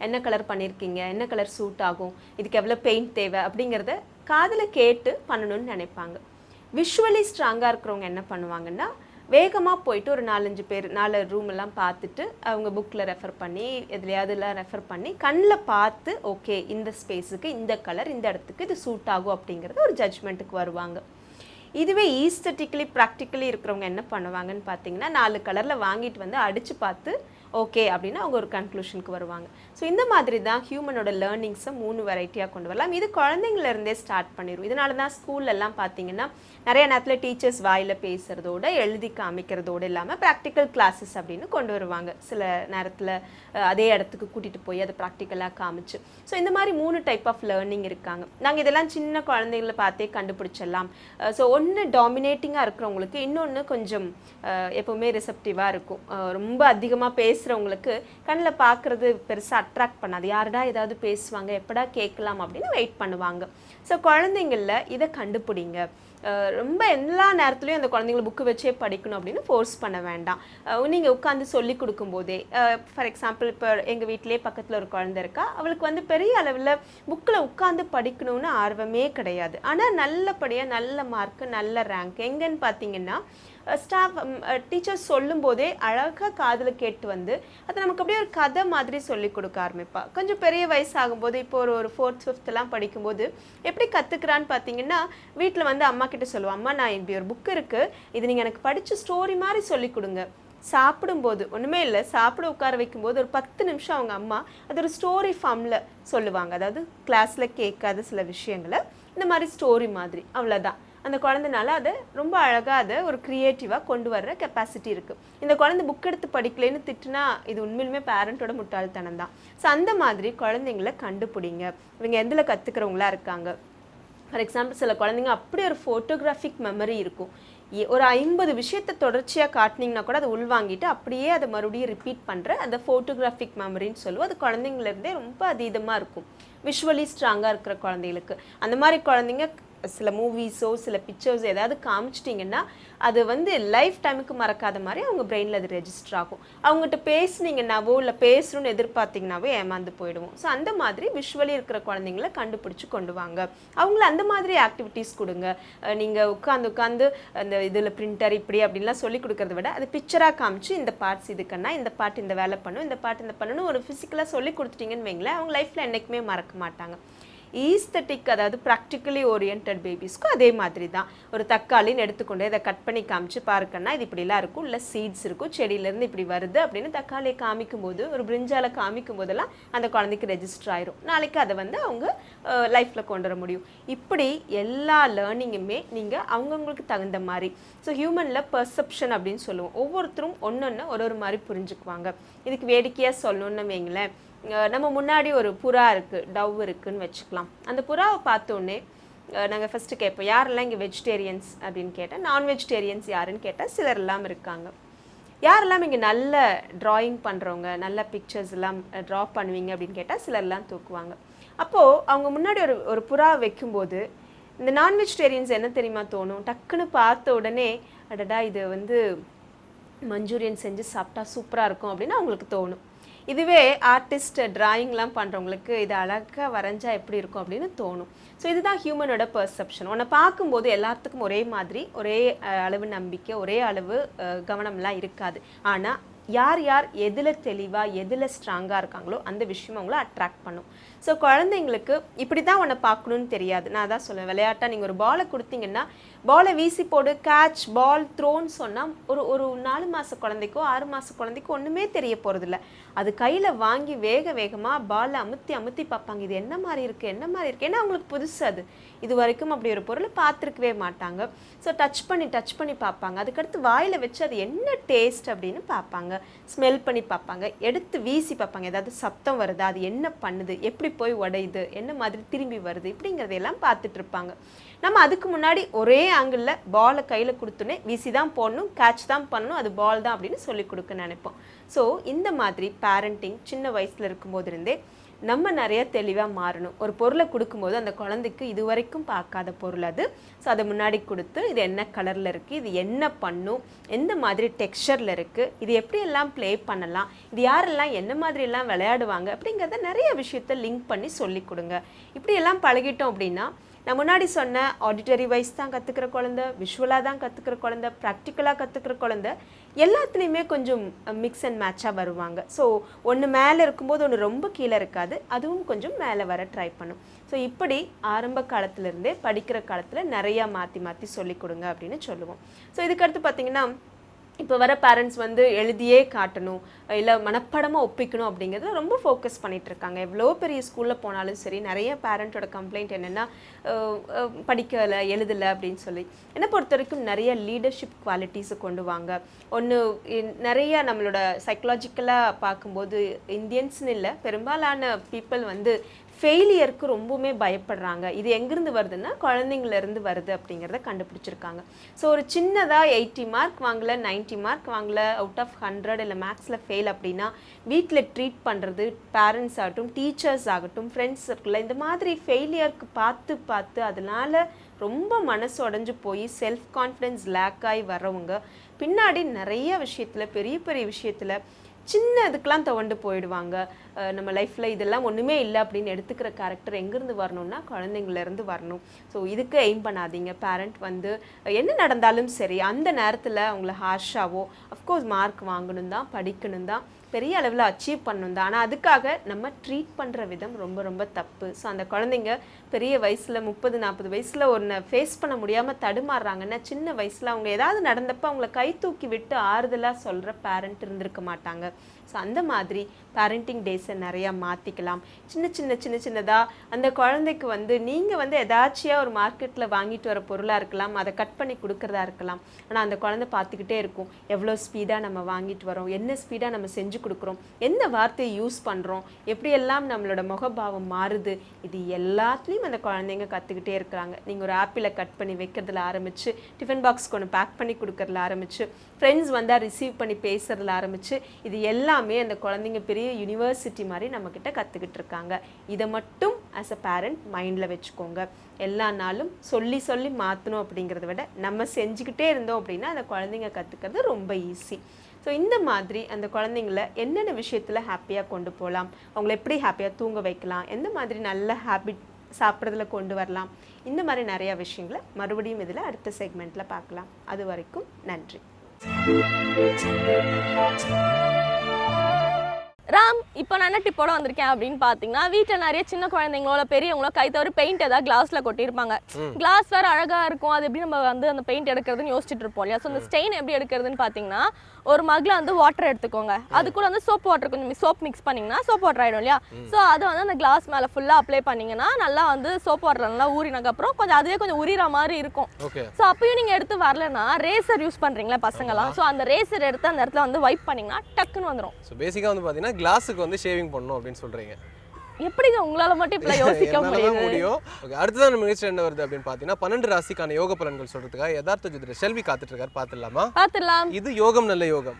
என்ன கலர் பண்ணியிருக்கீங்க, என்ன கலர் சூட் ஆகும், இதுக்கு எவ்வளோ பெயிண்ட் தேவை அப்படிங்கிறத காதில் கேட்டு பண்ணணும்னு நினைப்பாங்க. விஷுவலி ஸ்ட்ராங்காக இருக்கிறவங்க என்ன பண்ணுவாங்கன்னா வேகமாக போயிட்டு ஒரு 4-5 பேர் 4 ரூம் எல்லாம் பார்த்துட்டு அவங்க புக்கில் ரெஃபர் பண்ணி எதுலையாவதுலாம் ரெஃபர் பண்ணி கண்ணில் பார்த்து ஓகே இந்த ஸ்பேஸுக்கு இந்த கலர் இந்த இடத்துக்கு இது சூட் ஆகும் அப்படிங்கிறது ஒரு ஜட்ஜ்மெண்ட்டுக்கு வருவாங்க. இதுவே ஈஸ்தட்டிக்கலி ப்ராக்டிக்கலி இருக்கிறவங்க என்ன பண்ணுவாங்கன்னு பார்த்தீங்கன்னா 4 கலரில் வாங்கிட்டு வந்து அடித்து பார்த்து ஓகே அப்படின்னா அவங்க ஒரு கன்க்ளூஷனுக்கு வருவாங்க. ஸோ இந்த மாதிரி தான் ஹியூமனோட லேர்னிங்ஸை 3 வெரைட்டியாக கொண்டு வரலாம். இது குழந்தைங்கள்லேருந்தே ஸ்டார்ட் பண்ணிடும். இதனால தான் ஸ்கூல்லெல்லாம் பார்த்தீங்கன்னா நிறைய நேரத்தில் டீச்சர்ஸ் வாயில் பேசுகிறதோட எழுதி காமிக்கிறதோடு இல்லாமல் ப்ராக்டிக்கல் கிளாஸஸ் அப்படின்னு கொண்டு வருவாங்க. சில நேரத்தில் அதே இடத்துக்கு கூட்டிகிட்டு போய் அதை ப்ராக்டிக்கலாக காமிச்சு. ஸோ இந்த மாதிரி 3 டைப் ஆஃப் லேர்னிங் இருக்காங்க. நாங்கள் இதெல்லாம் சின்ன குழந்தைங்களை பார்த்தே கண்டுபிடிச்சிடலாம். ஸோ ஒன்று டாமினேட்டிங்காக இருக்கிறவங்களுக்கு, இன்னொன்று கொஞ்சம் எப்போவுமே ரிசப்டிவாக இருக்கும். ரொம்ப அதிகமாக பேசுகிறவங்களுக்கு கண்ணில் பார்க்குறது பெருசாக அட்ராக்ட் பண்ணாது. யாருடா ஏதாவது பேசுவாங்க, எப்படா கேட்கலாம் அப்படின்னு வெயிட் பண்ணுவாங்க. ஸோ குழந்தைங்களில் இதை கண்டுபிடிங்க. ரொம்ப எல்லா நேரத்துலையும் அந்த குழந்தைங்களை புக்கு வச்சே படிக்கணும் அப்படின்னு ஃபோர்ஸ் பண்ண வேண்டாம். நீங்கள் உட்காந்து சொல்லி கொடுக்கும்போதே, ஃபார் எக்ஸாம்பிள் இப்போ எங்கள் வீட்டிலே பக்கத்தில் ஒரு குழந்தை இருக்கா, அவளுக்கு வந்து பெரிய அளவில் புக்கில் உட்காந்து படிக்கணும்னு ஆர்வமே கிடையாது. ஆனால் நல்லபடியாக நல்ல மார்க்கு நல்ல ரேங்க் எங்கன்னு பார்த்தீங்கன்னா டீச்சர்ஸ் சொல்லும் போதே அழகாக காதில் கேட்டு வந்து அதை நமக்கு அப்படியே ஒரு கதை மாதிரி சொல்லி கொடுக்க ஆரம்பிப்பா. கொஞ்சம் பெரிய வயசாகும்போது இப்போ ஒரு 4th 5th படிக்கும்போது எப்படி கற்றுக்கிறான்னு பார்த்தீங்கன்னா வீட்டில் வந்து அம்மா கிட்ட சொல்லுவாள், அம்மா நான் இப்படி ஒரு புக்கு இருக்குது, இது நீங்கள் எனக்கு படித்து ஸ்டோரி மாதிரி சொல்லி கொடுங்க. சாப்பிடும்போது ஒன்றுமே இல்லை, சாப்பிட உட்கார வைக்கும்போது ஒரு 10 நிமிஷம் அவங்க அம்மா அது ஒரு ஸ்டோரி ஃபார்மில் சொல்லுவாங்க. அதாவது கிளாஸில் கேட்காத சில விஷயங்களை இந்த மாதிரி ஸ்டோரி மாதிரி, அவ்வளோதான். அந்த குழந்தைனால அதை ரொம்ப அழகாக அதை ஒரு க்ரியேட்டிவாக கொண்டு வர்ற கெப்பாசிட்டி இருக்குது. இந்த குழந்தை புக் எடுத்து படிக்கலைன்னு திட்டுனா இது உண்மையிலுமே பேரண்ட்டோட முட்டாள்தனம் தான். ஸோ அந்த மாதிரி குழந்தைங்கள கண்டுபிடிங்க. இவங்க எதில் கற்றுக்கிறவங்களா இருக்காங்க. ஃபார் எக்ஸாம்பிள் சில குழந்தைங்க அப்படி ஒரு ஃபோட்டோகிராஃபிக் மெமரி இருக்கும். ஒரு 50 விஷயத்தை தொடர்ச்சியாக காட்டினீங்கன்னா கூட அதை உள்வாங்கிட்டு அப்படியே அதை மறுபடியும் ரிப்பீட் பண்ணுற அந்த ஃபோட்டோகிராஃபிக் மெமரின்னு சொல்லுவோம். அது குழந்தைங்கள்லேருந்தே ரொம்ப அதீதமாக இருக்கும். விஷுவலி ஸ்ட்ராங்காக இருக்கிற குழந்தைகளுக்கு. அந்த மாதிரி குழந்தைங்க சில மூவிஸோ சில பிக்சர்ஸ் ஏதாவது காமிச்சிட்டிங்கன்னா அது வந்து லைஃப் டைமுக்கு மறக்காத மாதிரி அவங்க பிரெயினில் அது ரெஜிஸ்டர் ஆகும். அவங்ககிட்ட பேசுனீங்கன்னாவோ இல்லை பேசணும்னு எதிர்பார்த்தீங்கன்னாவோ ஏமாந்து போயிடுவோம். ஸோ அந்த மாதிரி விஷுவலி இருக்கிற குழந்தைங்கள கண்டுபிடிச்சி கொண்டு வாங்க. அவங்கள அந்த மாதிரி ஆக்டிவிட்டீஸ் கொடுங்க. நீங்கள் உட்காந்து அந்த இதில் பிரிண்டர் இப்படி அப்படின்லாம் சொல்லி கொடுக்கறத விட அது பிக்சராக காமிச்சு இந்த பார்ட்ஸ் இதுக்குன்னா இந்த பார்ட் இந்த வேலை பண்ணும், இந்த பார்ட் இந்த பண்ணணும் ஒரு ஃபிசிக்கலாக சொல்லி கொடுத்துட்டீங்கன்னு வைங்களேன், அவங்க லைஃப்பில் என்றைக்குமே மறக்க மாட்டாங்க. ஈஸ்தட்டிக் அதாவது ப்ராக்டிக்கலி ஓரியன்ட் பேபிஸ்க்கும் அதே மாதிரி தான். ஒரு தக்காளின்னு எடுத்துக்கொண்டு இதை கட் பண்ணி காமிச்சு பாருக்கன்னா இது இப்படிலாம் இருக்கும், இல்லை சீட்ஸ் இருக்கும், செடியிலேருந்து இப்படி வருது அப்படின்னு தக்காளியை காமிக்கும் போது ஒரு பிரிஞ்சால காமிக்கும் போதெல்லாம் அந்த குழந்தைக்கு ரெஜிஸ்டர் ஆயிரும். நாளைக்கு அதை வந்து அவங்க லைஃப்பில் கொண்டு வர முடியும். இப்படி எல்லா லேர்னிங்குமே நீங்கள் அவங்கவுங்களுக்கு தகுந்த மாதிரி. ஸோ ஹியூமனில் பர்செப்ஷன் அப்படின்னு சொல்லுவோம். ஒவ்வொருத்தரும் ஒன்று ஒரு மாதிரி புரிஞ்சுக்குவாங்க. இதுக்கு வேடிக்கையாக சொல்லணுன்னு வைங்களேன், நம்ம முன்னாடி ஒரு புறா இருக்குது, டவ் இருக்குதுன்னு வச்சுக்கலாம். அந்த புறாவை பார்த்தோன்னே நாங்கள் ஃபஸ்ட்டு கேட்போம், யாரெல்லாம் இங்கே வெஜிடேரியன்ஸ் அப்படின்னு கேட்டால், நான் வெஜிடேரியன்ஸ் யாருன்னு கேட்டால் சிலர் எல்லாம் இருக்காங்க. யாரெல்லாம் இங்கே நல்ல ட்ராயிங் பண்ணுறவங்க, நல்ல பிக்சர்ஸ் எல்லாம் ட்ரா பண்ணுவீங்க அப்படின்னு கேட்டால் சிலர்லாம் தூக்குவாங்க. அப்போது அவங்க முன்னாடி ஒரு புறா வைக்கும்போது இந்த நான் வெஜிடேரியன்ஸ் என்ன தெரியுமா தோணும், டக்குன்னு பார்த்த உடனே அடடா இது வந்து மஞ்சூரியன் செஞ்சு சாப்பிட்டா சூப்பராக இருக்கும் அப்படின்னு அவங்களுக்கு தோணும். இதுவே ஆர்டிஸ்ட் டிராயிங்லாம் பண்ணுறவங்களுக்கு இது அழகாக வரைஞ்சா எப்படி இருக்கும் அப்படின்னு தோணும். ஸோ இதுதான் ஹியூமனோட பர்செப்ஷன். உன்னை பார்க்கும்போது எல்லாத்துக்கும் ஒரே மாதிரி ஒரே அளவு நம்பிக்கை ஒரே அளவு கவனம்லாம் இருக்காது. ஆனால் யார் யார் எதில் தெளிவாக எதில் ஸ்ட்ராங்காக இருக்காங்களோ அந்த விஷயம் அவங்கள அட்ராக்ட் பண்ணும். ஸோ குழந்தைங்களுக்கு இப்படி தான் உன்னை பார்க்கணுன்னு தெரியாது. நான் தான் சொல்லுவேன், விளையாட்டாக நீங்கள் ஒரு பாலை கொடுத்தீங்கன்னா பாலை வீசி போடு, கேட்ச், பால், த்ரோன்னு சொன்னால் ஒரு 4 மாத குழந்தைக்கோ 6 மாத குழந்தைக்கோ ஒன்றுமே தெரிய போகிறதில்ல. அது கையில் வாங்கி வேகமாக பாலை அமுத்தி பார்ப்பாங்க, இது என்ன மாதிரி இருக்குது என்ன மாதிரி இருக்குது, ஏன்னா அவங்களுக்கு புதுசு. அது இது வரைக்கும் அப்படி ஒரு பொருளை பார்த்துருக்கவே மாட்டாங்க. ஸோ டச் பண்ணி பார்ப்பாங்க. அதுக்கடுத்து வாயில் வச்சு அது என்ன டேஸ்ட் அப்படின்னு பார்ப்பாங்க, ஸ்மெல் பண்ணி பார்ப்பாங்க, எடுத்து வீசி பார்ப்பாங்க, ஏதாவது சத்தம் வருதா, அது என்ன பண்ணுது, எப்படி போய் உடையுது, என்ன மாதிரி திரும்பி வருது, இப்படிங்கிறதையெல்லாம் பார்த்துட்டு இருப்பாங்க. நம்ம அதுக்கு முன்னாடி ஒரே ஆங்கிளில் பாலை கையில் கொடுத்தோன்னே வீசி தான் போடணும், கேட்ச் தான் பண்ணணும், அது பால் தான் அப்படின்னு சொல்லி கொடுக்க நினைப்போம். ஸோ இந்த மாதிரி பேரண்டிங் சின்ன வயசில் இருக்கும்போது இருந்தே நம்ம நிறைய தெளிவாக மாறணும். ஒரு பொருளை கொடுக்கும்போது அந்த குழந்தைக்கு இது வரைக்கும் பார்க்காத பொருள் அது. ஸோ அதை முன்னாடி கொடுத்து இது என்ன கலரில் இருக்குது, இது என்ன பண்ணும், எந்த மாதிரி டெக்ஸ்சரில் இருக்குது, இது எப்படியெல்லாம் ப்ளே பண்ணலாம், இது யாரெல்லாம் என்ன மாதிரியெல்லாம் விளையாடுவாங்க அப்படிங்கிறத நிறைய விஷயத்த லிங்க் பண்ணி சொல்லி கொடுங்க. இப்படியெல்லாம் பழகிட்டோம் அப்படின்னா நான் முன்னாடி சொன்ன ஆடிட்டரி வைஸ் தான் கற்றுக்கிற குழந்தை, விஷுவலாக தான் கற்றுக்கிற குழந்தை, ப்ராக்டிக்கலாக கற்றுக்கிற குழந்தை எல்லாத்துலேயுமே கொஞ்சம் மிக்ஸ் அண்ட் மேட்சாக வருவாங்க. ஸோ ஒன்று மேலே இருக்கும்போது ஒன்று ரொம்ப கீழே இருக்காது, அதுவும் கொஞ்சம் மேலே வர ட்ரை பண்ணும். ஸோ இப்படி ஆரம்ப காலத்துலேருந்தே படிக்கிற காலத்தில் நிறையா மாற்றி சொல்லி கொடுங்க அப்படின்னு சொல்லுவோம். ஸோ இதுக்கடுத்து பார்த்திங்கன்னா இப்போ வர பேரண்ட்ஸ் வந்து எழுதியே காட்டணும், இல்லை மனப்படமாக ஒப்பிக்கணும் அப்படிங்கிறத ரொம்ப ஃபோக்கஸ் பண்ணிகிட்டு இருக்காங்க. எவ்வளோ பெரிய ஸ்கூலில் போனாலும் சரி, நிறைய பேரண்ட்டோட கம்ப்ளைண்ட் என்னென்னா படிக்கலை எழுதலை அப்படின்னு சொல்லி. என்னை பொறுத்த வரைக்கும் நிறைய லீடர்ஷிப் குவாலிட்டிஸை கொண்டு வாங்க. ஒன்று நிறைய நம்மளோட சைக்கலாஜிக்கலாக பார்க்கும்போது இந்தியன்ஸ்னு இல்லை, பெரும்பாலான பீப்புள் வந்து ஃபெயிலியருக்கு ரொம்பவுமே பயப்படுறாங்க. இது எங்கேருந்து வருதுன்னா குழந்தைங்கள்லேருந்து வருது அப்படிங்கிறத கண்டுபிடிச்சிருக்காங்க. ஸோ ஒரு சின்னதாக 80 மார்க் வாங்கலை, 90 மார்க் வாங்கலை, அவுட் ஆஃப் 100 இல்லை மேக்ஸில் ஃபெயில் அப்படின்னா வீட்டில் ட்ரீட் பண்ணுறது பேரண்ட்ஸ் ஆகட்டும், டீச்சர்ஸ் ஆகட்டும், ஃப்ரெண்ட்ஸ் சர்க்கிளில் இந்த மாதிரி ஃபெயிலியருக்கு பார்த்து அதனால் ரொம்ப மனசு உடஞ்சி போய் செல்ஃப் கான்ஃபிடென்ஸ் லேக் ஆகி வரவங்க பின்னாடி நிறைய விஷயத்தில் பெரிய விஷயத்தில் சின்ன இதுக்கெலாம் துவண்டு போயிடுவாங்க. நம்ம லைஃப்பில் இதெல்லாம் ஒன்றுமே இல்லை அப்படின்னு எடுத்துக்கிற கேரக்டர் எங்கேருந்து வரணும்னா குழந்தைங்கள்லேருந்து வரணும். ஸோ இதுக்கு எய்ம் பண்ணாதீங்க. பேரண்ட் வந்து என்ன நடந்தாலும் சரி அந்த நேரத்தில் அவங்கள ஹார்ஷாவோ, அஃப்கோர்ஸ் மார்க் வாங்கணும் தான், படிக்கணும் தான், பெரிய அளவில் அச்சீவ் பண்ணணும் தான், ஆனால் அதுக்காக நம்ம ட்ரீட் பண்ணுற விதம் ரொம்ப தப்பு. ஸோ அந்த குழந்தைங்க பெரிய வயசில் 30-40 வயசில் ஒன்று ஃபேஸ் பண்ண முடியாமல் தடுமாறுறாங்கன்னா சின்ன வயசில் அவங்க ஏதாவது நடந்தப்போ அவங்கள கை தூக்கி விட்டு ஆறுதலாக சொல்கிற பேரண்ட் இருந்திருக்க மாட்டாங்க. ஸோ அந்த மாதிரி பேரண்டிங் டேஸை நிறையா மாற்றிக்கலாம். சின்னதாக அந்த குழந்தைக்கு வந்து நீங்கள் வந்து எதாச்சியாக ஒரு மார்க்கெட்டில் வாங்கிட்டு வர பொருளாக இருக்கலாம், அதை கட் பண்ணி கொடுக்குறதா இருக்கலாம். ஆனால் அந்த குழந்தை பார்த்துக்கிட்டே இருக்கும், எவ்வளோ ஸ்பீடாக நம்ம வாங்கிட்டு வரோம், என்ன ஸ்பீடாக நம்ம செஞ்சு கொடுக்குறோம், எந்த வார்த்தையை யூஸ் பண்ணுறோம், எப்படியெல்லாம் நம்மளோட முகபாவம் மாறுது, இது எல்லாத்துலேயும் அந்த குழந்தைங்க கற்றுக்கிட்டே இருக்கிறாங்க. நீங்கள் ஒரு ஆப்பிளை கட் பண்ணி வைக்கிறதுல ஆரம்பித்து, டிஃபன் பாக்ஸ்க்கு ஒன்று பேக் பண்ணி கொடுக்கறதுல ஆரம்பித்து, ஃப்ரெண்ட்ஸ் வந்தால் ரிசீவ் பண்ணி பேசுறதுல ஆரம்பித்து, இது எல்லாமே அந்த குழந்தைங்க பெரிய பெரிய யூனிவர்சிட்டி மாதிரி நம்மக்கிட்ட கற்றுக்கிட்டு இருக்காங்க. இதை மட்டும் ஆஸ் அ பேரண்ட் மைண்டில் வச்சுக்கோங்க. எல்லா நாளும் சொல்லி சொல்லி மாற்றணும் அப்படிங்கிறத விட நம்ம செஞ்சுக்கிட்டே இருந்தோம் அப்படின்னா அந்த குழந்தைங்க கற்றுக்கிறது ரொம்ப ஈஸி. ஸோ இந்த மாதிரி அந்த குழந்தைங்கள என்னென்ன விஷயத்தில் ஹாப்பியாக கொண்டு போகலாம், அவங்கள எப்படி ஹாப்பியாக தூங்க வைக்கலாம், எந்த மாதிரி நல்ல ஹேபிட் சாப்பிட்றதுல கொண்டு வரலாம், இந்த மாதிரி நிறையா விஷயங்களை மறுபடியும் இதில் அடுத்த செக்மெண்ட்டில் பார்க்கலாம். அது வரைக்கும் நன்றி. ராம், இப்போ நான் என்ன டிப்போட வந்திருக்கேன் அப்படின்னு பார்த்தீங்கன்னா, வீட்டில் நிறைய சின்ன குழந்தைங்களோ பெரியவங்களோ கை தவறு பெயிண்ட் ஏதாவது கிளாஸில் கொட்டியிருப்பாங்க. கிளாஸ் வேறு அழகாக இருக்கும், அது எப்படி நம்ம வந்து அந்த பெயிண்ட் எடுக்கிறதுன்னு யோசிச்சுட்டு இருப்போம் இல்லையா? ஸோ அந்த ஸ்டெயின் எப்படி எடுக்கிறதுன்னு பார்த்தீங்கன்னா, ஒரு மகில் வந்து வாட்டர் எடுத்துக்கோங்க, அது கூட வந்து சோப் வாட்டர் கொஞ்சம் சோப் மிக்ஸ் பண்ணிங்கன்னா சோப் வாட்டர் ஆகிடும் இல்லையா? ஸோ அதை வந்து அந்த கிளாஸ் மேலே ஃபுல்லாக அப்ளை பண்ணிங்கன்னா நல்லா வந்து சோப் வாட்டர் நல்லா ஊறினதுக்கப்புறம் கொஞ்சம் அதுவே கொஞ்சம் உரிகிற மாதிரி இருக்கும். ஸோ அப்பயும் நீங்கள் எடுத்து வரலன்னா ரேசர் யூஸ் பண்ணுறீங்களா பசங்களாம், ஸோ அந்த ரேசர் எடுத்து அந்த இடத்துல வந்து வைப் பண்ணிங்கன்னா டக்குன்னு வந்துடும். ஸோ பேசிக்காக வந்து பார்த்தீங்கன்னா கிளாஸுக்கு வந்து ஷேவிங் பண்ணணும் அப்படின்னு சொல்கிறீங்க. எப்படிங்க உங்களால மட்டும் இப்படி யோசிக்க முடியும்? ஓகே, அடுத்ததான் நம்ம நிகழ்ச்சி என்ன வருது அப்படின்னு பார்த்தீங்கன்னா 12 ராசிக்கான யோக பலன்கள் சொல்றதுக்காக யதார்த்த ஜோதிடர் செல்வி காத்துட்டு இருக்காரு. பார்த்துடலாமா? பார்த்துடலாம். இது யோகம் நல்ல யோகம்.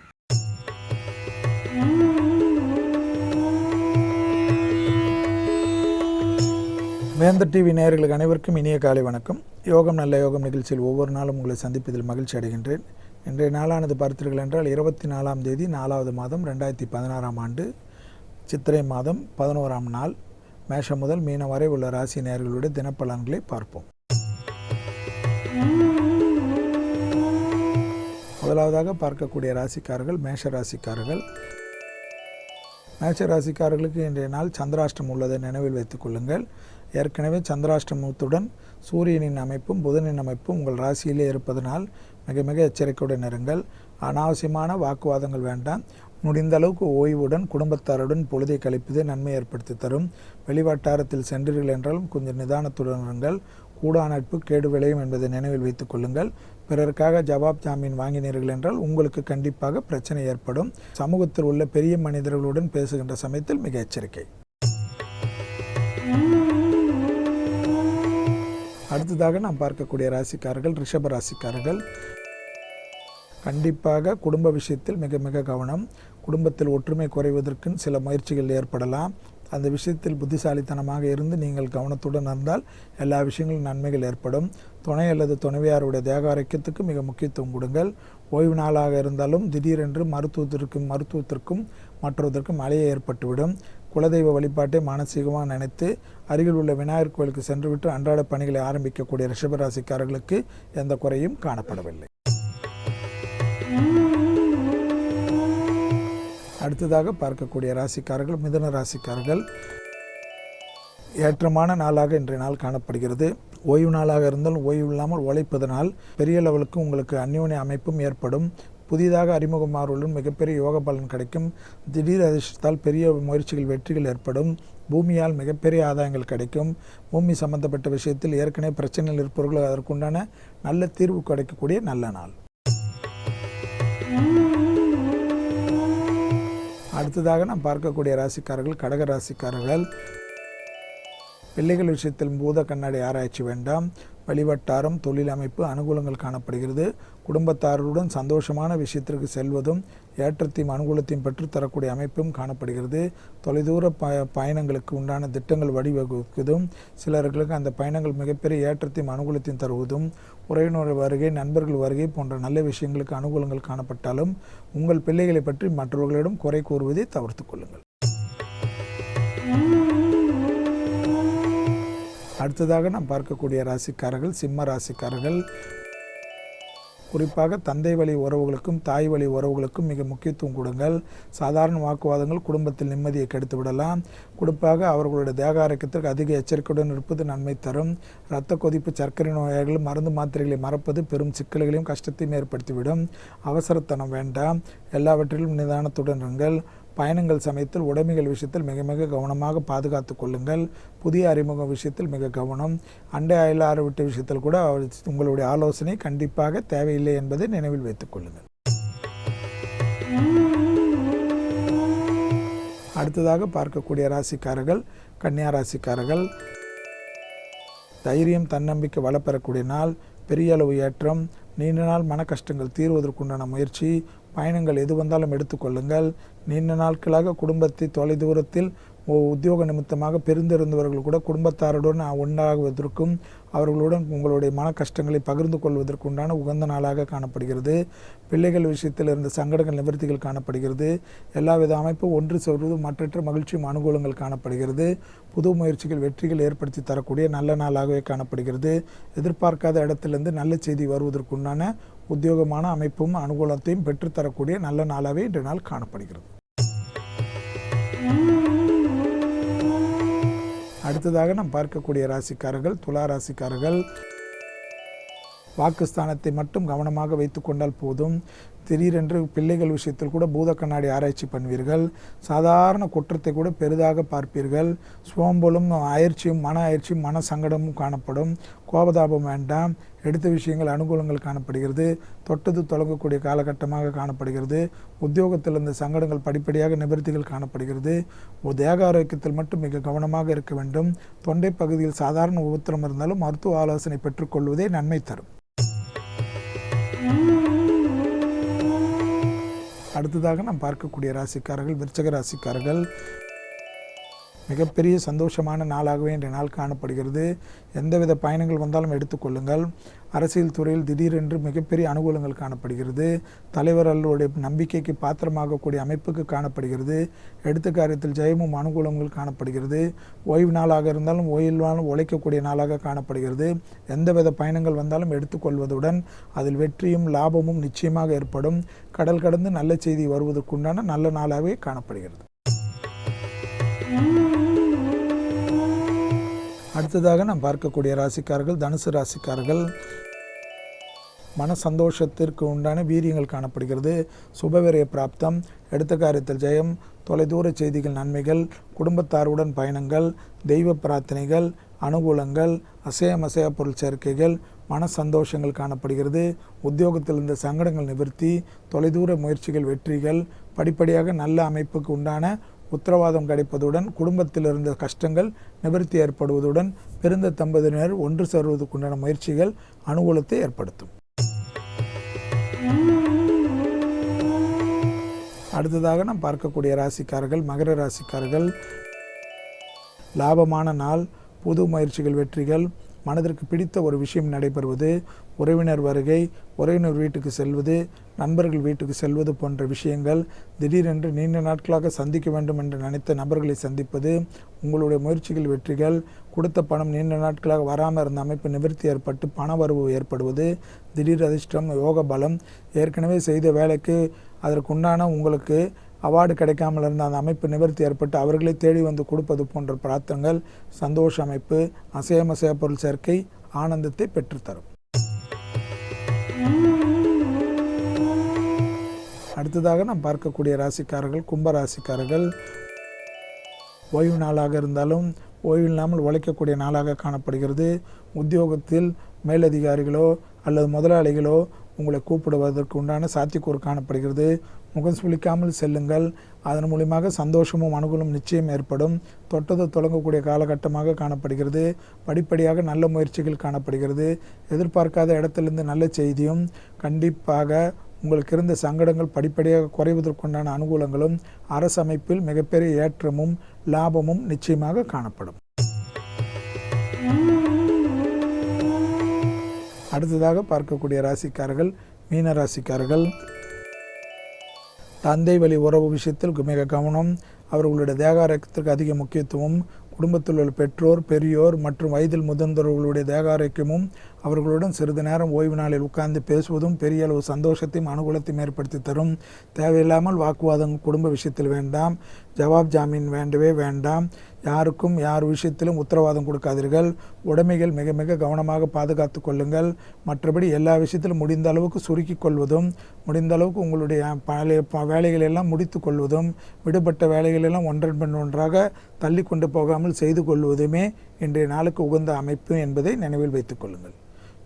வேந்தர் டிவி நேயர்களுக்கு அனைவருக்கும் இனிய காலை வணக்கம். யோகம் நல்ல யோகம் நிகழ்ச்சியில் ஒவ்வொரு நாளும் உங்களை சந்திப்பதில் மகிழ்ச்சி அடைகின்றேன். இன்றைய நாளானது பார்த்தீர்கள் என்றால் 24ஆம் தேதி 4வது மாதம் 2016ஆம் ஆண்டு சித்திரை மாதம் 11ஆம் நாள். மேஷம் முதல் மீனம் வரை உள்ள ராசி நேயர்களுடைய தினப்பலன்களை பார்ப்போம். முதலாவதாக பார்க்கக்கூடிய ராசிக்காரர்கள் மேஷ ராசிக்காரர்கள். மேஷ ராசிக்காரர்களுக்கு இன்றைய நாள் சந்திராஷ்டம் உள்ளதை நினைவில் வைத்துக் கொள்ளுங்கள். ஏற்கனவே சந்திராஷ்டமத்துடன் சூரியனின் அமைப்பும் புதனின் அமைப்பும் உங்கள் ராசியிலே இருப்பதனால் மிக மிக எச்சரிக்கையுடன் இருங்கள். அனாவசியமான வாக்குவாதங்கள் வேண்டாம். முடிந்த அளவுக்கு ஓய்வுடன் குடும்பத்தாருடன் பொழுதை கழிப்பதே நன்மை ஏற்படுத்தி தரும். வெளிவட்டாரத்தில் சென்றீர்கள் என்றாலும் கொஞ்சம் நிதானத்துடன் இருங்கள். கூடா நட்பு கேடு விளையும் என்பதை நினைவில் வைத்துக் கொள்ளுங்கள். பிறருக்காக ஜவாப் ஜாமீன் வாங்கினீர்கள் என்றால் உங்களுக்கு கண்டிப்பாக பிரச்சனை ஏற்படும். சமூகத்தில் உள்ள பெரிய மனிதர்களுடன் பேசுகின்ற சமயத்தில் மிக எச்சரிக்கை. அடுத்ததாக நாம் பார்க்கக்கூடிய ராசிக்காரர்கள் ரிஷப ராசிக்காரர்கள். கண்டிப்பாக குடும்ப விஷயத்தில் மிக மிக கவனம். குடும்பத்தில் ஒற்றுமை குறைவதற்கு சில முயற்சிகள் ஏற்படலாம். அந்த விஷயத்தில் புத்திசாலித்தனமாக இருந்து நீங்கள் கவனத்துடன் இருந்தால் எல்லா விஷயங்களும் நன்மைகள் ஏற்படும். துணை அல்லது துணைவியாருடைய தேக ஆரோக்கியத்துக்கு மிக முக்கியத்துவம் கொடுங்கள். ஓய்வு நாளாக இருந்தாலும் திடீரென்று மருத்துவத்திற்கும் மற்றதற்கும் மழையை ஏற்பட்டுவிடும். குலதெய்வ வழிபாட்டை மானசீகமாக நினைத்து அருகில் உள்ள விநாயகர் கோயிலுக்கு சென்றுவிட்டு அன்றாட பணிகளை ஆரம்பிக்கக்கூடிய ரிஷபராசிக்காரர்களுக்கு எந்த குறையும் காணப்படவில்லை. அடுத்ததாக பார்க்கக்கூடிய ராசிக்காரர்கள் மிதுன ராசிக்காரர்கள். ஏற்றமான நாளாக இன்றைய நாள் காணப்படுகிறது. ஓய்வு நாளாக இருந்தால் ஓய்வு இல்லாமல் உழைப்பதனால் பெரிய லெவலுக்கு உங்களுக்கு அந்யோன்ய அமைப்பும் ஏற்படும். புதிதாக அறிமுகமாறுடன் மிகப்பெரிய யோக பலன் கிடைக்கும். திடீர் அதிர்ஷ்டத்தால் பெரிய முயற்சிகள் வெற்றிகள் ஏற்படும். பூமியால் மிகப்பெரிய ஆதாயங்கள் கிடைக்கும். பூமி சம்பந்தப்பட்ட விஷயத்தில் ஏற்கனவே பிரச்சனையில் இருப்பவர்கள் அதற்குண்டான நல்ல தீர்வு கிடைக்கக்கூடிய நல்ல நாள். அடுத்ததாக நாம் பார்க்கக்கூடிய ராசிக்காரர்கள் கடக ராசிக்காரர்கள். பிள்ளைகள் விஷயத்தில் பூத கண்ணாடி ஆராய்ச்சி வேண்டாம். வழிவட்டாரம் தொழில் அமைப்பு அனுகூலங்கள் காணப்படுகிறது. குடும்பத்தாருடன் சந்தோஷமான விஷயத்திற்கு செல்வதும் ஏற்றத்தையும் அனுகூலத்தையும் பெற்றுத்தரக்கூடிய அமைப்பும் காணப்படுகிறது. தொலைதூர பயணங்களுக்கு உண்டான திட்டங்கள் வழிவகுப்பதும் சிலர்களுக்கு அந்த பயணங்கள் மிகப்பெரிய ஏற்றத்தையும் அனுகூலத்தையும் தருவதும் உறவினர் வருகை நண்பர்கள் வருகை போன்ற நல்ல விஷயங்களுக்கு அனுகூலங்கள் காணப்பட்டாலும் உங்கள் பிள்ளைகளை பற்றி மற்றவர்களிடம் குறை கூறுவதை தவிர்த்து கொள்ளுங்கள். அடுத்ததாக நாம் பார்க்கக்கூடிய ராசிக்காரர்கள் சிம்ம ராசிக்காரர்கள். குறிப்பாக தந்தை வழி உறவுகளுக்கும் தாய் வழி உறவுகளுக்கும் மிக முக்கியத்துவம் கொடுங்கள். சாதாரண வாக்குவாதங்கள் குடும்பத்தில் நிம்மதியை கெடுத்து விடலாம். குறிப்பாக அவர்களுடைய தேக ஆரோக்கியத்திற்கு அதிக எச்சரிக்கையுடன் இருப்பது நன்மை தரும். இரத்த கொதிப்பு சர்க்கரை நோயாளிகள் மருந்து மாத்திரைகளை மறப்பது பெரும் சிக்கல்களையும் கஷ்டத்தையும் ஏற்படுத்திவிடும். அவசரத்தனம் வேண்டாம். எல்லாவற்றிலும் நிதானத்துடன் இருங்கள். பயணங்கள் சமயத்தில் உடைமைகள் விஷயத்தில் மிக மிக கவனமாக பாதுகாத்து கொள்ளுங்கள். புதிய அறிமுக விஷயத்தில் மிக கவனம். அண்டை அயலாறு விட்ட விஷயத்தில் கூட உங்களுடைய ஆலோசனை கண்டிப்பாக தேவையில்லை என்பதை நினைவில் வைத்துக் கொள்ளுங்கள். அடுத்ததாக பார்க்கக்கூடிய ராசிக்காரர்கள் கன்னியா ராசிக்காரர்கள். தைரியம் தன்னம்பிக்கை வளப்பெறக்கூடிய நாள். பெரிய அளவு ஏற்றம். நீண்ட நாள் மன கஷ்டங்கள் தீர்வதற்குண்டான முயற்சி. பயணங்கள் எது வந்தாலும் எடுத்துக்கொள்ளுங்கள். நீண்ட நாட்களாக குடும்பத்தை தொலைதூரத்தில் உத்தியோக நிமித்தமாக பிரிந்திருந்தவர்கள் கூட குடும்பத்தாருடன் ஒன்றாகுவதற்கும் அவர்களுடன் உங்களுடைய மன கஷ்டங்களை பகிர்ந்து கொள்வதற்குண்டான உகந்த நாளாக காணப்படுகிறது. பிள்ளைகள் விஷயத்தில் இருந்த சங்கடங்கள் நிவர்த்திகள் காணப்படுகிறது. எல்லாவித அமைப்பும் ஒன்று சேர்வது மற்றற்ற மகிழ்ச்சியும் அனுகூலங்கள் காணப்படுகிறது. புது முயற்சிகள் வெற்றிகள் ஏற்படுத்தி தரக்கூடிய நல்ல நாளாகவே காணப்படுகிறது. எதிர்பார்க்காத இடத்திலிருந்து நல்ல செய்தி வருவதற்குண்டான உத்தியோகமான அமைப்பும் அனுகூலத்தையும் பெற்றுத்தரக்கூடிய நல்ல நாளாகவே இன்று நாள் காணப்படுகிறது. அடுத்ததாக நாம் பார்க்கக்கூடிய ராசிக்காரர்கள் துலா ராசிக்காரர்கள். வாக்குஸ்தானத்தை மட்டும் கவனமாக வைத்து கொண்டால் போதும். திடீரென்று பிள்ளைகள் விஷயத்தில் கூட பூத கண்ணாடி ஆராய்ச்சி பண்ணுவீர்கள். சாதாரண குற்றத்தை கூட பெரிதாக பார்ப்பீர்கள். சோம்பலும் அயற்சியும் மன அயற்சியும் மன சங்கடமும் காணப்படும். கோபதாபம் வேண்டாம். எடுத்த விஷயங்கள் அனுகூலங்கள் காணப்படுகிறது. தொட்டது தொடங்கக்கூடிய காலகட்டமாக காணப்படுகிறது. உத்தியோகத்தில் இருந்த சங்கடங்கள் படிப்படியாக நிவர்த்திகள் காணப்படுகிறது. தேக ஆரோக்கியத்தில் மட்டும் மிக கவனமாக இருக்க வேண்டும். தொண்டை பகுதியில் சாதாரண உபத்திரம் இருந்தாலும் மருத்துவ ஆலோசனை பெற்றுக்கொள்வதே நன்மை தரும். அடுத்ததாக நாம் பார்க்கக்கூடிய ராசிக்காரர்கள் விருச்சக ராசிக்காரர்கள். மிகப்பெரிய சந்தோஷமான நாளாகவே இன்றைய நாள் காணப்படுகிறது. எந்தவித பயணங்கள் வந்தாலும் எடுத்துக்கொள்ளுங்கள். அரசியல் துறையில் திடீரென்று மிகப்பெரிய அனுகூலங்கள் காணப்படுகிறது. தலைவர்களுடைய நம்பிக்கைக்கு பாத்திரமாகக்கூடிய அமைப்புக்கு காணப்படுகிறது. எடுத்த காரியத்தில் ஜெயமும் அனுகூலங்கள் காணப்படுகிறது. ஓய்வு நாளாக இருந்தாலும் ஓய்வில்லாமல் உழைக்கக்கூடிய நாளாக காணப்படுகிறது. எந்தவித பயணங்கள் வந்தாலும் எடுத்துக்கொள்வதுடன் அதில் வெற்றியும் லாபமும் நிச்சயமாக ஏற்படும். கடல் கடந்து நல்ல செய்தி வருவதற்குண்டான நல்ல நாளாகவே காணப்படுகிறது. அடுத்ததாக நாம் பார்க்கக்கூடிய ராசிக்காரர்கள் தனுசு ராசிக்காரர்கள். மன சந்தோஷத்திற்கு உண்டான வீரியங்கள் காணப்படுகிறது. சுபவிரய பிராப்தம், எடுத்த காரியத்தில் ஜெயம், தொலைதூர செய்திகள் நன்மைகள், குடும்பத்தாருடன் பயணங்கள், தெய்வ பிரார்த்தனைகள், அனுகூலங்கள், அசையா பொருள் சேர்க்கைகள், மன சந்தோஷங்கள் காணப்படுகிறது. உத்தியோகத்தில் இருந்த சங்கடங்கள் நிவர்த்தி, தொலைதூர முயற்சிகள் வெற்றிகள், படிப்படியாக நல்ல அமைப்புக்கு உண்டான உத்தரவாதம் கிடைப்பதுடன் குடும்பத்தில் இருந்த கஷ்டங்கள் நிவர்த்தி ஏற்படுவதுடன் பிறந்த தம்பதியினர் ஒன்று சேர்வதற்குண்டான முயற்சிகள் அனுகூலத்தை ஏற்படுத்தும். அடுத்ததாக நாம் பார்க்கக்கூடிய ராசிக்காரர்கள் மகர ராசிக்காரர்கள். லாபமான நாள், புது முயற்சிகள் வெற்றிகள், மனதிற்கு பிடித்த ஒரு விஷயம் நடைபெறுவது, உறவினர் வருகை, உறவினர் வீட்டுக்கு செல்வது, நண்பர்கள் வீட்டுக்கு செல்வது போன்ற விஷயங்கள், திடீரென்று நீண்ட நாட்களாக சந்திக்க வேண்டும் என்று நினைத்த நபர்களை சந்திப்பது, உங்களுடைய முயற்சிகள் வெற்றிகள், கொடுத்த பணம் நீண்ட நாட்களாக வராமல் இருந்த அமைப்பு நிவர்த்தி ஏற்பட்டு பண வரவு ஏற்படுவது, திடீர் அதிர்ஷ்டம், யோக பலம், ஏற்கனவே செய்த வேலைக்கு அதற்குண்டான உங்களுக்கு அவார்டு கிடைக்காமல் இருந்த அந்த அமைப்பு நிவர்த்தி ஏற்பட்டு அவர்களை தேடி வந்து கொடுப்பது போன்ற பிரார்த்தங்கள், சந்தோஷ அமைப்பு, அசையா பொருள் சேர்க்கை ஆனந்தத்தை பெற்றுத்தரும். அடுத்ததாக நாம் பார்க்கக்கூடிய ராசிக்காரர்கள் கும்ப ராசிக்காரர்கள். ஓய்வு நாளாக இருந்தாலும் ஓய்வு இல்லாமல் உழைக்கக்கூடிய நாளாக காணப்படுகிறது. உத்தியோகத்தில் மேலதிகாரிகளோ அல்லது முதலாளிகளோ உங்களை கூப்பிடுவதற்கு உண்டான சாத்தியக்கூறு காணப்படுகிறது. முகம் சுளிக்காமல் செல்லுங்கள். அதன் மூலியமாக சந்தோஷமும் அனுகூலம் நிச்சயம் ஏற்படும். தொட்டது தொடங்கக்கூடிய காலகட்டமாக காணப்படுகிறது. படிப்படியாக நல்ல முயற்சிகள் காணப்படுகிறது. எதிர்பார்க்காத இடத்திலிருந்து நல்ல செய்தியும், கண்டிப்பாக உங்களுக்கு இருந்த சங்கடங்கள் படிப்படியாக குறைவதற்குண்டான அனுகூலங்களும், அரசமைப்பில் மிகப்பெரிய ஏற்றமும் லாபமும் நிச்சயமாக காணப்படும். அடுத்ததாக பார்க்கக்கூடிய ராசிக்காரர்கள் மீன ராசிக்காரர்கள். தந்தை வழி உறவு விஷயத்தில் மிக கவனம். அவர்களுடைய தேகாரோக்கியத்திற்கு அதிக முக்கியத்துவம். குடும்பத்தில் உள்ள பெற்றோர், பெரியோர் மற்றும் வயதில் முதிர்ந்தவர்களுடைய தேகாரோக்கியமும் அவர்களுடன் சிறிது நேரம் ஓய்வு நாளில் உட்கார்ந்து பேசுவதும் பெரிய அளவு சந்தோஷத்தையும் அனுகூலத்தையும் ஏற்படுத்தி தரும். தேவையில்லாமல் வாக்குவாதம் குடும்ப விஷயத்தில் வேண்டாம். ஜவாப் ஜாமீன் வேண்டவே வேண்டாம். யாருக்கும் யார் விஷயத்திலும் உத்தரவாதம் கொடுக்காதீர்கள். உடைமைகள் மிக மிக கவனமாக பாதுகாத்து கொள்ளுங்கள். மற்றபடி எல்லா விஷயத்திலும் முடிந்த அளவுக்கு சுருக்கி கொள்வதும், முடிந்த அளவுக்கு உங்களுடைய பழைய வேலைகளெல்லாம் முடித்து கொள்வதும், விடுபட்ட வேலைகளெல்லாம் ஒன்றன் பின் ஒன்றாக தள்ளி கொண்டு போகாமல் செய்து கொள்வதுமே இன்றைய நாளுக்கு உகந்த அமைப்பு என்பதை நினைவில் வைத்துக் கொள்ளுங்கள்.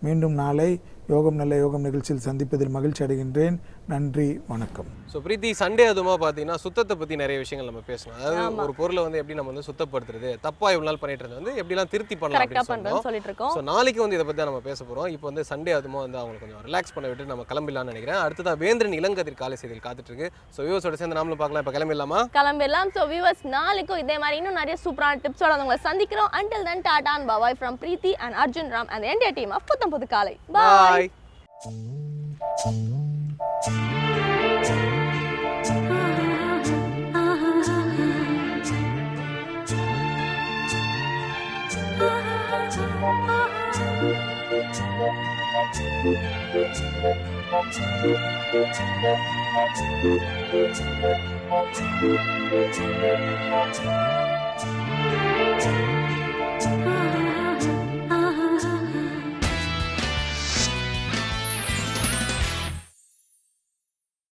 மீண்டும் நாளை யோகம் நல்ல யோகம் நிகழ்ச்சியில் சந்திப்பதில் மகிழ்ச்சி அடைகின்றேன். நன்றி, வணக்கம். ஸோ பிரீத்தி, சண்டே அதுமா பார்த்தீங்கன்னா சுத்தத்தை பற்றி நிறைய விஷயங்கள் நம்ம பேசணும். அதாவது ஒரு பொருளை வந்து எப்படி நம்ம வந்து சுத்தப்படுத்துறது, தப்பா இவ்வளோ நாள் பண்ணிட்டு இருந்தது வந்து எப்படிலாம் திருத்தி பண்ணலாம் கரெக்டா அப்படின்னு பண்றேன்னு சொல்லிட்டு இருக்கோம். ஸோ நாளைக்கு வந்து இதை பற்றி தான் நம்ம பேச போகிறோம். இப்போ வந்து சண்டே அதுமா வந்து அவங்களுக்கு கொஞ்சம் ரிலாக்ஸ் பண்ண விட்டு நம்ம கிளம்பிடலாம்னு நினைக்கிறேன். அடுத்ததான் வேந்திரன் இளங்கதிர் காலை செய்திகள் காத்துட்டு இருக்கு. ஸோ வியூவர்ஸோட சேர்ந்து நாமளும் பார்க்கலாம். இப்போ கிளம்பிடலாமா? கிளம்பிடலாம். ஸோ வியூவர்ஸ், நாளைக்கும் இதே மாதிரி இன்னும் நிறைய சூப்பரான டிப்ஸோட உங்களை சந்திக்கிறோம். Until then, Tata and bye from Preeti and Arjun Ram and the entire team of புத்தம் புது காலை. Bye. Bye.